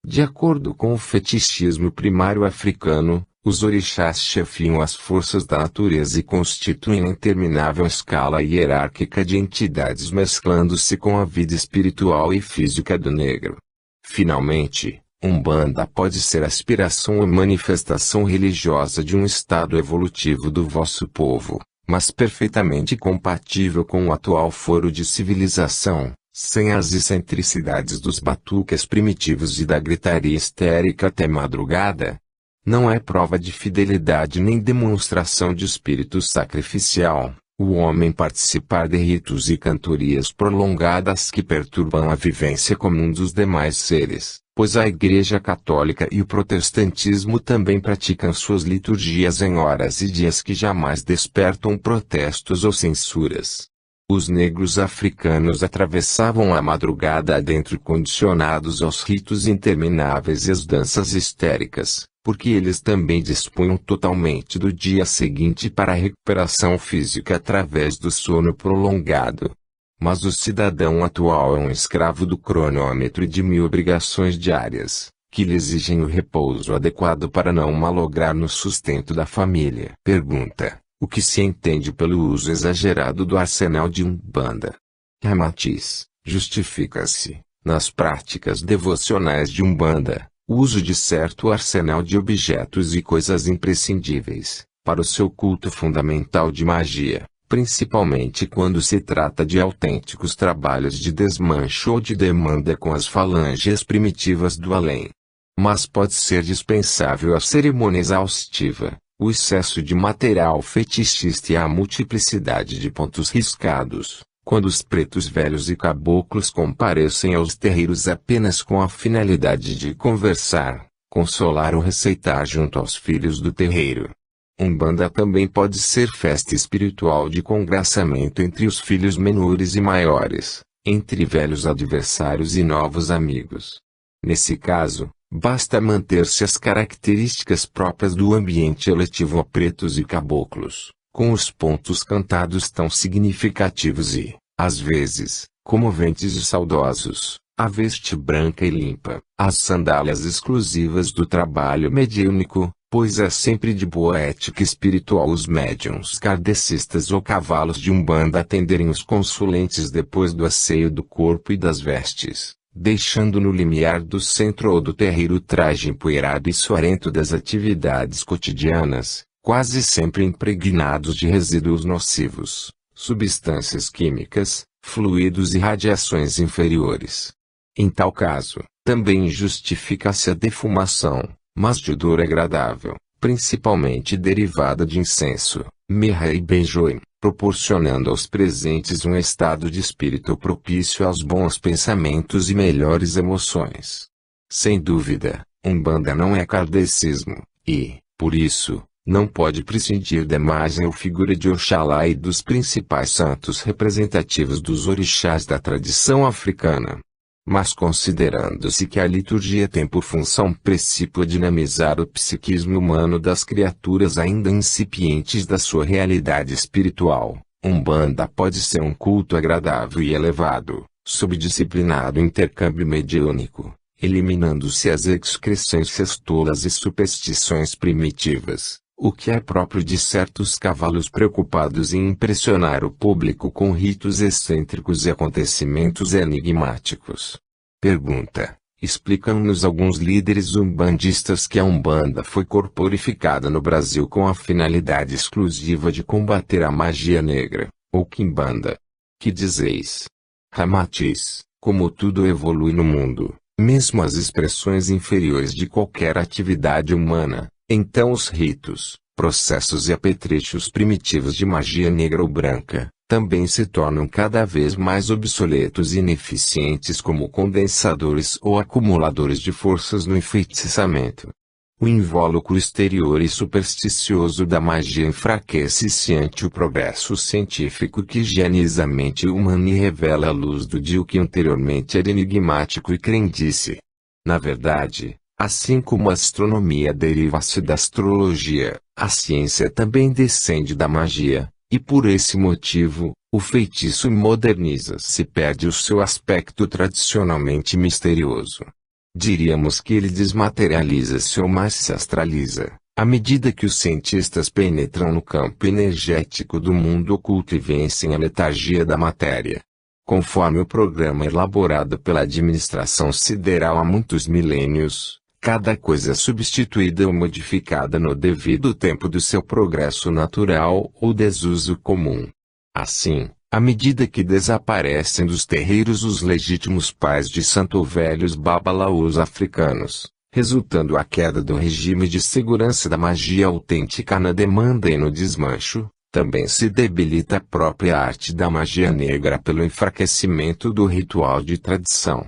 A: De acordo com o fetichismo primário africano, os orixás chefiam as forças da natureza e constituem a interminável escala hierárquica de entidades mesclando-se com a vida espiritual e física do negro. Finalmente, Umbanda pode ser a aspiração ou manifestação religiosa de um estado evolutivo do vosso povo, mas perfeitamente compatível com o atual foro de civilização, sem as excentricidades dos batuques primitivos e da gritaria histérica até madrugada. Não é prova de fidelidade nem demonstração de espírito sacrificial o homem participar de ritos e cantorias prolongadas que perturbam a vivência comum dos demais seres, pois a Igreja Católica e o Protestantismo também praticam suas liturgias em horas e dias que jamais despertam protestos ou censuras. Os negros africanos atravessavam a madrugada adentro condicionados aos ritos intermináveis e às danças histéricas, porque eles também dispunham totalmente do dia seguinte para a recuperação física através do sono prolongado. Mas o cidadão atual é um escravo do cronômetro e de 1000 obrigações diárias, que lhe exigem o repouso adequado para não malograr no sustento da família. Pergunta: o que se entende pelo uso exagerado do arsenal de Umbanda? Ramatiz: justifica-se, nas práticas devocionais de Umbanda, o uso de certo arsenal de objetos e coisas imprescindíveis, para o seu culto fundamental de magia, principalmente quando se trata de autênticos trabalhos de desmancho ou de demanda com as falanges primitivas do além. Mas pode ser dispensável a cerimônia exaustiva, o excesso de material fetichista e a multiplicidade de pontos riscados, quando os pretos velhos e caboclos comparecem aos terreiros apenas com a finalidade de conversar, consolar ou receitar junto aos filhos do terreiro. Umbanda também pode ser festa espiritual de congraçamento entre os filhos menores e maiores, entre velhos adversários e novos amigos. Nesse caso, basta manter-se as características próprias do ambiente eletivo a pretos e caboclos, com os pontos cantados tão significativos e, às vezes, comoventes e saudosos, a veste branca e limpa, as sandálias exclusivas do trabalho mediúnico, pois é sempre de boa ética espiritual os médiuns kardecistas ou cavalos de Umbanda atenderem os consulentes depois do asseio do corpo e das vestes, deixando no limiar do centro ou do terreiro o traje empoeirado e suarento das atividades cotidianas, quase sempre impregnados de resíduos nocivos, substâncias químicas, fluidos e radiações inferiores. Em tal caso, também justifica-se a defumação, mas de odor agradável, principalmente derivada de incenso, mirra e benjoim, proporcionando aos presentes um estado de espírito propício aos bons pensamentos e melhores emoções. Sem dúvida, Umbanda não é kardecismo, e, por isso, não pode prescindir da imagem ou figura de Oxalá e dos principais santos representativos dos orixás da tradição africana. Mas considerando-se que a liturgia tem por função principal dinamizar o psiquismo humano das criaturas ainda incipientes da sua realidade espiritual, Umbanda pode ser um culto agradável e elevado, sob disciplinado intercâmbio mediúnico, eliminando-se as excrescências tolas e superstições primitivas, o que é próprio de certos cavalos preocupados em impressionar o público com ritos excêntricos e acontecimentos enigmáticos. Pergunta: explicam-nos alguns líderes umbandistas que a Umbanda foi corporificada no Brasil com a finalidade exclusiva de combater a magia negra, ou quimbanda. Que dizeis? Ramatiz: como tudo evolui no mundo, mesmo as expressões inferiores de qualquer atividade humana. Então os ritos, processos e apetrechos primitivos de magia negra ou branca, também se tornam cada vez mais obsoletos e ineficientes como condensadores ou acumuladores de forças no enfeitiçamento. O invólucro exterior e supersticioso da magia enfraquece-se ante o progresso científico que higieniza a mente humana e revela a luz do dia o que anteriormente era enigmático e crendice. Na verdade, assim como a astronomia deriva-se da astrologia, a ciência também descende da magia, e por esse motivo, o feitiço moderniza-se e perde o seu aspecto tradicionalmente misterioso. Diríamos que ele desmaterializa-se ou mais se astraliza, à medida que os cientistas penetram no campo energético do mundo oculto e vencem a letargia da matéria. Conforme o programa elaborado pela administração sideral há muitos milênios, cada coisa é substituída ou modificada no devido tempo do seu progresso natural ou desuso comum. Assim, à medida que desaparecem dos terreiros os legítimos pais de santo velhos babalaos africanos, resultando a queda do regime de segurança da magia autêntica na demanda e no desmancho, também se debilita a própria arte da magia negra pelo enfraquecimento do ritual de tradição.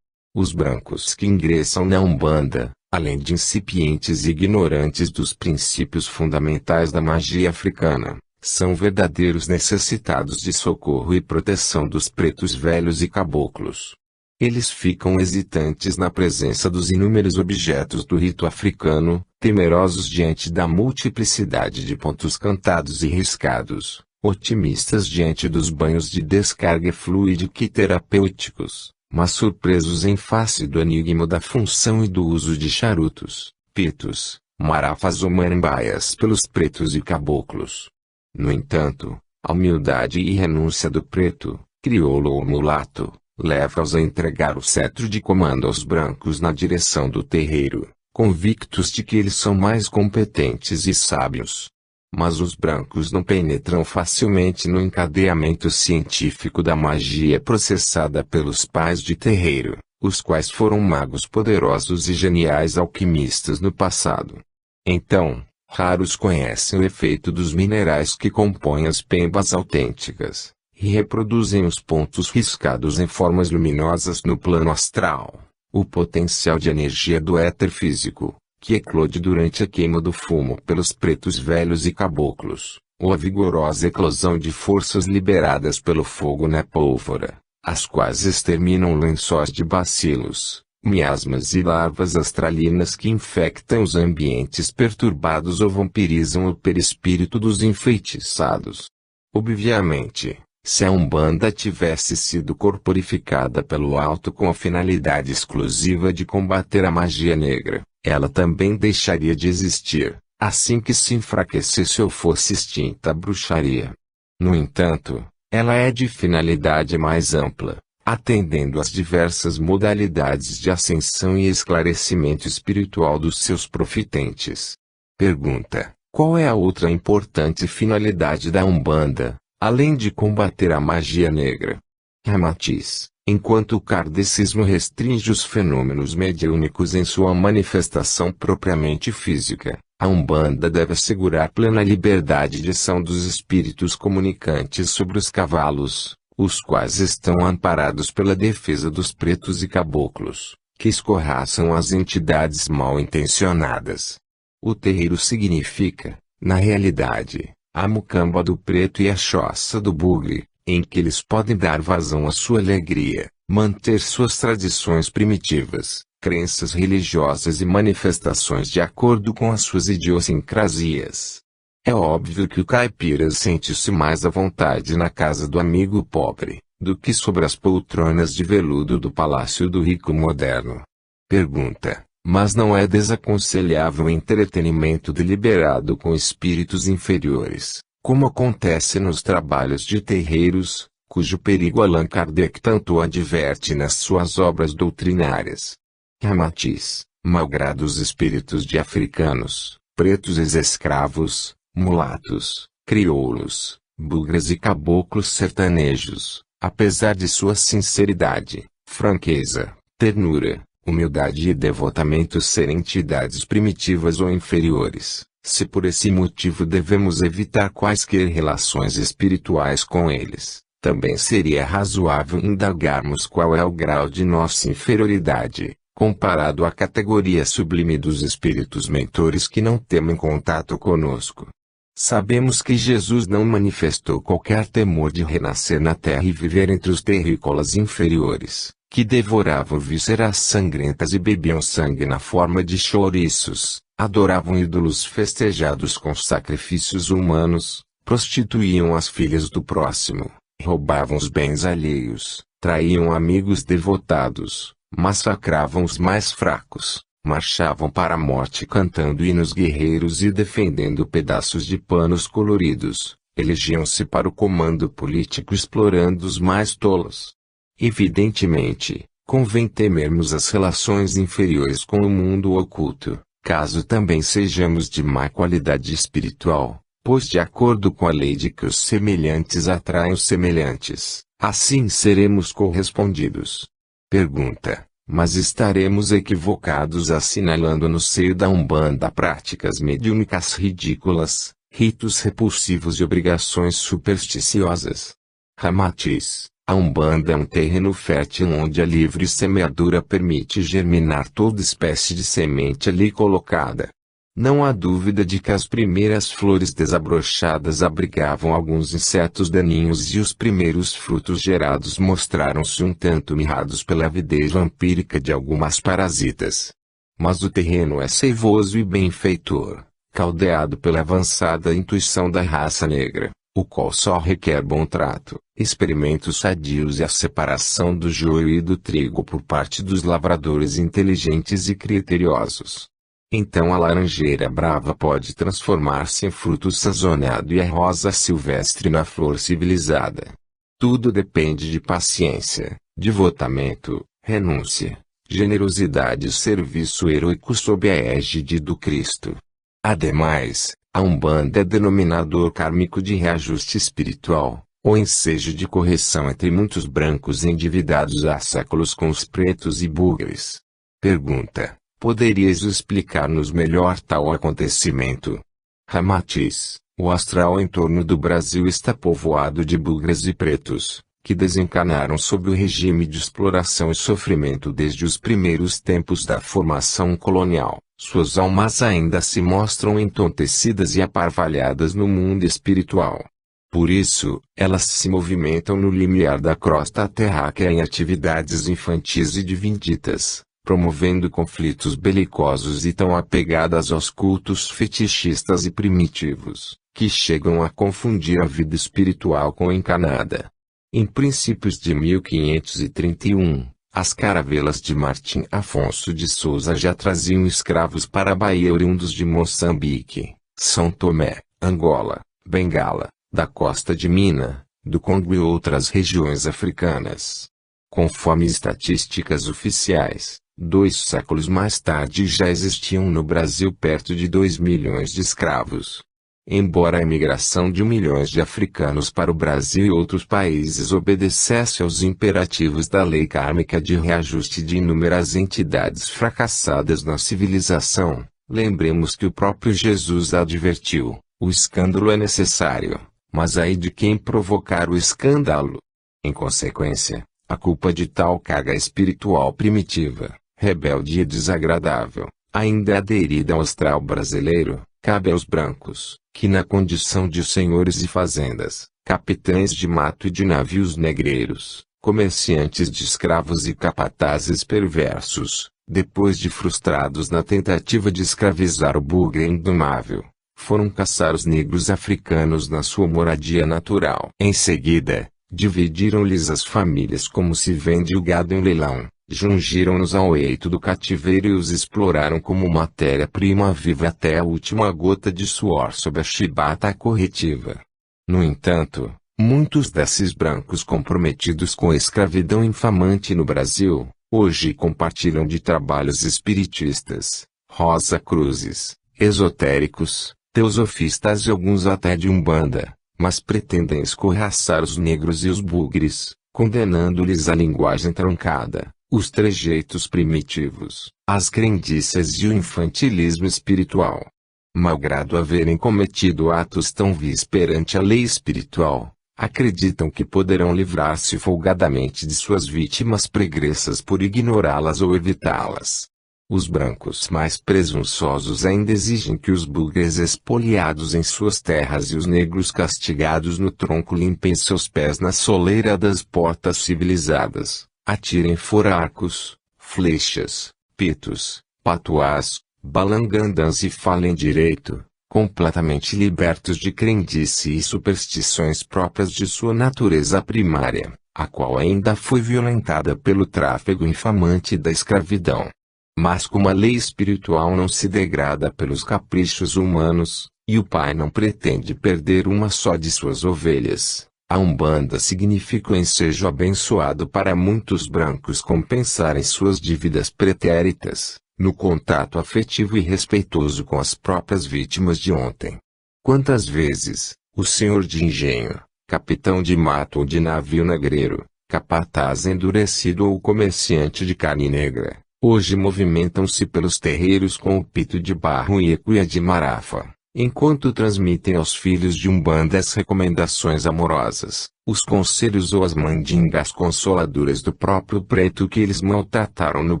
A: Os brancos que ingressam na Umbanda, além de incipientes e ignorantes dos princípios fundamentais da magia africana, são verdadeiros necessitados de socorro e proteção dos pretos velhos e caboclos. Eles ficam hesitantes na presença dos inúmeros objetos do rito africano, temerosos diante da multiplicidade de pontos cantados e riscados, otimistas diante dos banhos de descarga fluídica e terapêuticos, mas surpresos em face do enigma da função e do uso de charutos, pitos, marafas ou marimbaias pelos pretos e caboclos. No entanto, a humildade e renúncia do preto, crioulo ou mulato, leva-os a entregar o cetro de comando aos brancos na direção do terreiro, convictos de que eles são mais competentes e sábios. Mas os brancos não penetram facilmente no encadeamento científico da magia processada pelos pais de terreiro, os quais foram magos poderosos e geniais alquimistas no passado. Então, raros conhecem o efeito dos minerais que compõem as pembas autênticas, e reproduzem os pontos riscados em formas luminosas no plano astral, o potencial de energia do éter físico, que eclode durante a queima do fumo pelos pretos velhos e caboclos, ou a vigorosa eclosão de forças liberadas pelo fogo na pólvora, as quais exterminam lençóis de bacilos, miasmas e larvas astralinas que infectam os ambientes perturbados ou vampirizam o perispírito dos enfeitiçados. Obviamente, se a Umbanda tivesse sido corporificada pelo alto com a finalidade exclusiva de combater a magia negra, ela também deixaria de existir, assim que se enfraquecesse ou fosse extinta a bruxaria. No entanto, ela é de finalidade mais ampla, atendendo às diversas modalidades de ascensão e esclarecimento espiritual dos seus profitentes. Pergunta: qual é a outra importante finalidade da Umbanda, além de combater a magia negra? Ramatiz: enquanto o kardecismo restringe os fenômenos mediúnicos em sua manifestação propriamente física, a Umbanda deve assegurar plena liberdade de ação dos espíritos comunicantes sobre os cavalos, os quais estão amparados pela defesa dos pretos e caboclos, que escorraçam as entidades mal intencionadas. O terreiro significa, na realidade, a mucamba do preto e a choça do bugre, em que eles podem dar vazão à sua alegria, manter suas tradições primitivas, crenças religiosas e manifestações de acordo com as suas idiosincrasias. É óbvio que o caipira sente-se mais à vontade na casa do amigo pobre, do que sobre as poltronas de veludo do palácio do rico moderno. Pergunta: mas não é desaconselhável o entretenimento deliberado com espíritos inferiores, como acontece nos trabalhos de terreiros, cujo perigo Allan Kardec tanto adverte nas suas obras doutrinárias? Ramatiz: malgrado os espíritos de africanos, pretos ex-escravos, mulatos, crioulos, bugres e caboclos sertanejos, apesar de sua sinceridade, franqueza, ternura, humildade e devotamento serem entidades primitivas ou inferiores, se por esse motivo devemos evitar quaisquer relações espirituais com eles, também seria razoável indagarmos qual é o grau de nossa inferioridade, comparado à categoria sublime dos espíritos mentores que não temem contato conosco. Sabemos que Jesus não manifestou qualquer temor de renascer na terra e viver entre os terrícolas inferiores, que devoravam vísceras sangrentas e bebiam sangue na forma de chouriços, adoravam ídolos festejados com sacrifícios humanos, prostituíam as filhas do próximo, roubavam os bens alheios, traíam amigos devotados, massacravam os mais fracos, marchavam para a morte cantando hinos guerreiros e defendendo pedaços de panos coloridos, elegiam-se para o comando político explorando os mais tolos. Evidentemente, convém temermos as relações inferiores com o mundo oculto, caso também sejamos de má qualidade espiritual, pois de acordo com a lei de que os semelhantes atraem os semelhantes, assim seremos correspondidos. Pergunta: mas estaremos equivocados assinalando no seio da Umbanda práticas mediúnicas ridículas, ritos repulsivos e obrigações supersticiosas? Ramatiz: a Umbanda é um terreno fértil onde a livre semeadura permite germinar toda espécie de semente ali colocada. Não há dúvida de que as primeiras flores desabrochadas abrigavam alguns insetos daninhos e os primeiros frutos gerados mostraram-se um tanto mirrados pela avidez vampírica de algumas parasitas. Mas o terreno é seivoso e benfeitor, caldeado pela avançada intuição da raça negra, o qual só requer bom trato, experimentos sadios e a separação do joio e do trigo por parte dos lavradores inteligentes e criteriosos. Então a laranjeira brava pode transformar-se em fruto sazonado e a rosa silvestre na flor civilizada. Tudo depende de paciência, devotamento, renúncia, generosidade e serviço heroico sob a égide do Cristo. Ademais, a Umbanda é denominador kármico de reajuste espiritual, ou ensejo de correção entre muitos brancos endividados há séculos com os pretos e bugres. Pergunta: poderias explicar-nos melhor tal acontecimento? Ramatiz: o astral em torno do Brasil está povoado de bugres e pretos, que desencanaram sob o regime de exploração e sofrimento desde os primeiros tempos da formação colonial. Suas almas ainda se mostram entontecidas e aparvalhadas no mundo espiritual. Por isso, elas se movimentam no limiar da crosta terráquea em atividades infantis e divinditas, promovendo conflitos belicosos e tão apegadas aos cultos fetichistas e primitivos, que chegam a confundir a vida espiritual com a encarnada. Em princípios de 1531, as caravelas de Martim Afonso de Souza já traziam escravos para a Bahia oriundos de Moçambique, São Tomé, Angola, Bengala, da costa de Minas, do Congo e outras regiões africanas. Conforme estatísticas oficiais, 2 séculos mais tarde já existiam no Brasil perto de 2 milhões de escravos. Embora a imigração de milhões de africanos para o Brasil e outros países obedecesse aos imperativos da lei kármica de reajuste de inúmeras entidades fracassadas na civilização, lembremos que o próprio Jesus advertiu: o escândalo é necessário, mas ai de quem provocar o escândalo. Em consequência, a culpa de tal carga espiritual primitiva, rebelde e desagradável, ainda aderida ao astral brasileiro, cabe aos brancos, que na condição de senhores de fazendas, capitães de mato e de navios negreiros, comerciantes de escravos e capatazes perversos, depois de frustrados na tentativa de escravizar o bugre indomável, foram caçar os negros africanos na sua moradia natural. Em seguida, dividiram-lhes as famílias como se vende o gado em leilão, jungiram-nos ao eito do cativeiro e os exploraram como matéria-prima viva até a última gota de suor sob a chibata corretiva. No entanto, muitos desses brancos comprometidos com a escravidão infamante no Brasil, hoje compartilham de trabalhos espiritistas, Rosa Cruzes, esotéricos, teosofistas e alguns até de Umbanda, mas pretendem escorraçar os negros e os bugres, condenando-lhes a linguagem trancada, Os trejeitos primitivos, as crendices e o infantilismo espiritual. Malgrado haverem cometido atos tão vis perante a lei espiritual, acreditam que poderão livrar-se folgadamente de suas vítimas pregressas por ignorá-las ou evitá-las. Os brancos mais presunçosos ainda exigem que os bugres espoliados em suas terras e os negros castigados no tronco limpem seus pés na soleira das portas civilizadas, atirem forarcos, flechas, pitos, patuás, balangandãs e falem direito, completamente libertos de crendice e superstições próprias de sua natureza primária, a qual ainda foi violentada pelo tráfego infamante da escravidão. Mas como a lei espiritual não se degrada pelos caprichos humanos, e o Pai não pretende perder uma só de suas ovelhas, a Umbanda significa o ensejo abençoado para muitos brancos compensarem suas dívidas pretéritas, no contato afetivo e respeitoso com as próprias vítimas de ontem. Quantas vezes, o senhor de engenho, capitão de mato ou de navio negreiro, capataz endurecido ou comerciante de carne negra, hoje movimentam-se pelos terreiros com o pito de barro e a cuia de marafa, enquanto transmitem aos filhos de Umbanda as recomendações amorosas, os conselhos ou as mandingas consoladoras do próprio preto que eles maltrataram no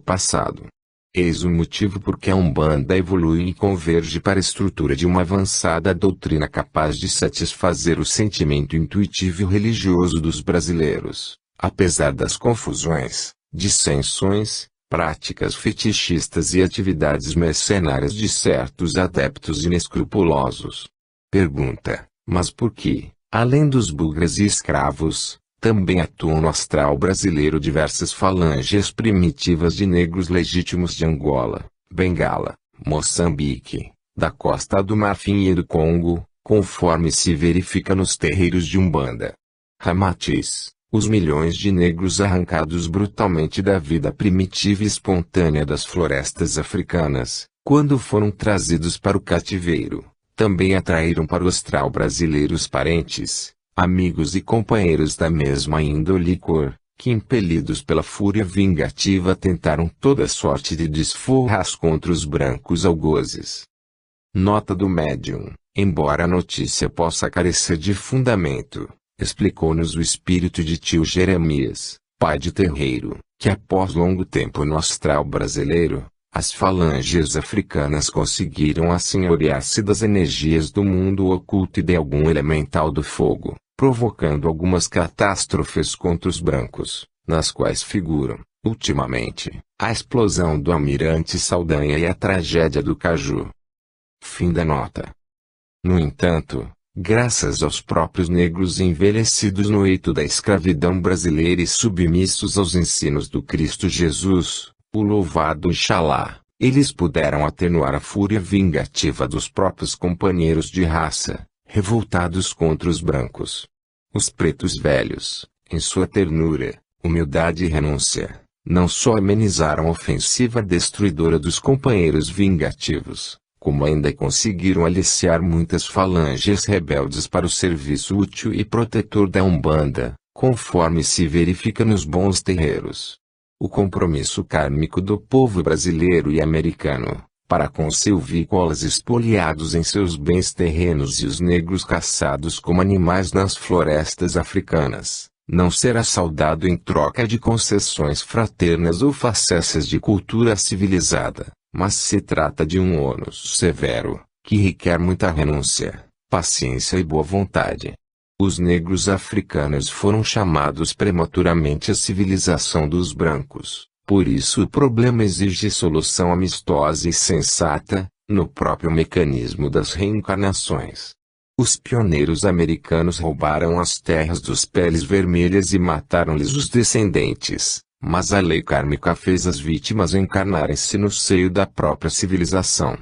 A: passado. Eis o motivo por que a Umbanda evolui e converge para a estrutura de uma avançada doutrina capaz de satisfazer o sentimento intuitivo e religioso dos brasileiros, apesar das confusões, dissensões, práticas fetichistas e atividades mercenárias de certos adeptos inescrupulosos. Pergunta: mas por que, além dos bugres e escravos, também atuam no astral brasileiro diversas falanges primitivas de negros legítimos de Angola, Bengala, Moçambique, da Costa do Marfim e do Congo, conforme se verifica nos terreiros de Umbanda? Ramatiz: os milhões de negros arrancados brutalmente da vida primitiva e espontânea das florestas africanas, quando foram trazidos para o cativeiro, também atraíram para o astral brasileiro os parentes, amigos e companheiros da mesma índole e cor, que impelidos pela fúria vingativa tentaram toda sorte de desforras contra os brancos algozes. Nota do médium: embora a notícia possa carecer de fundamento, explicou-nos o espírito de tio Jeremias, pai de terreiro, que após longo tempo no astral brasileiro, as falanges africanas conseguiram assenhorear-se das energias do mundo oculto e de algum elemental do fogo, provocando algumas catástrofes contra os brancos, nas quais figuram, ultimamente, a explosão do Almirante Saldanha e a tragédia do Caju. Fim da nota. No entanto, graças aos próprios negros envelhecidos no eito da escravidão brasileira e submissos aos ensinos do Cristo Jesus, o louvado Inxalá, eles puderam atenuar a fúria vingativa dos próprios companheiros de raça, revoltados contra os brancos. Os pretos velhos, em sua ternura, humildade e renúncia, não só amenizaram a ofensiva destruidora dos companheiros vingativos, como ainda conseguiram aliciar muitas falanges rebeldes para o serviço útil e protetor da Umbanda, conforme se verifica nos bons terreiros. O compromisso kármico do povo brasileiro e americano, para com silvícolas espoliados em seus bens terrenos e os negros caçados como animais nas florestas africanas, não será saudado em troca de concessões fraternas ou facécias de cultura civilizada, mas se trata de um ônus severo, que requer muita renúncia, paciência e boa vontade. Os negros africanos foram chamados prematuramente à civilização dos brancos, por isso o problema exige solução amistosa e sensata, no próprio mecanismo das reencarnações. Os pioneiros americanos roubaram as terras dos peles vermelhas e mataram-lhes os descendentes, mas a lei kármica fez as vítimas encarnarem-se no seio da própria civilização.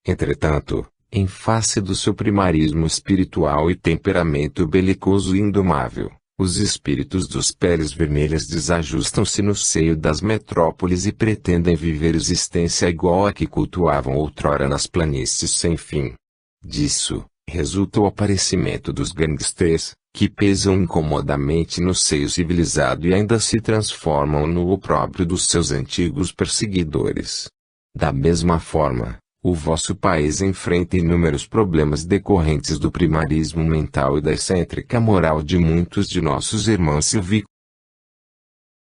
A: Entretanto, em face do seu primarismo espiritual e temperamento belicoso e indomável, os espíritos dos peles vermelhas desajustam-se no seio das metrópoles e pretendem viver existência igual à que cultuavam outrora nas planícies sem fim. Disso, resulta o aparecimento dos gangsters, que pesam incomodamente no seio civilizado e ainda se transformam no opróbrio dos seus antigos perseguidores. Da mesma forma, o vosso país enfrenta inúmeros problemas decorrentes do primarismo mental e da excêntrica moral de muitos de nossos irmãos silvícolas.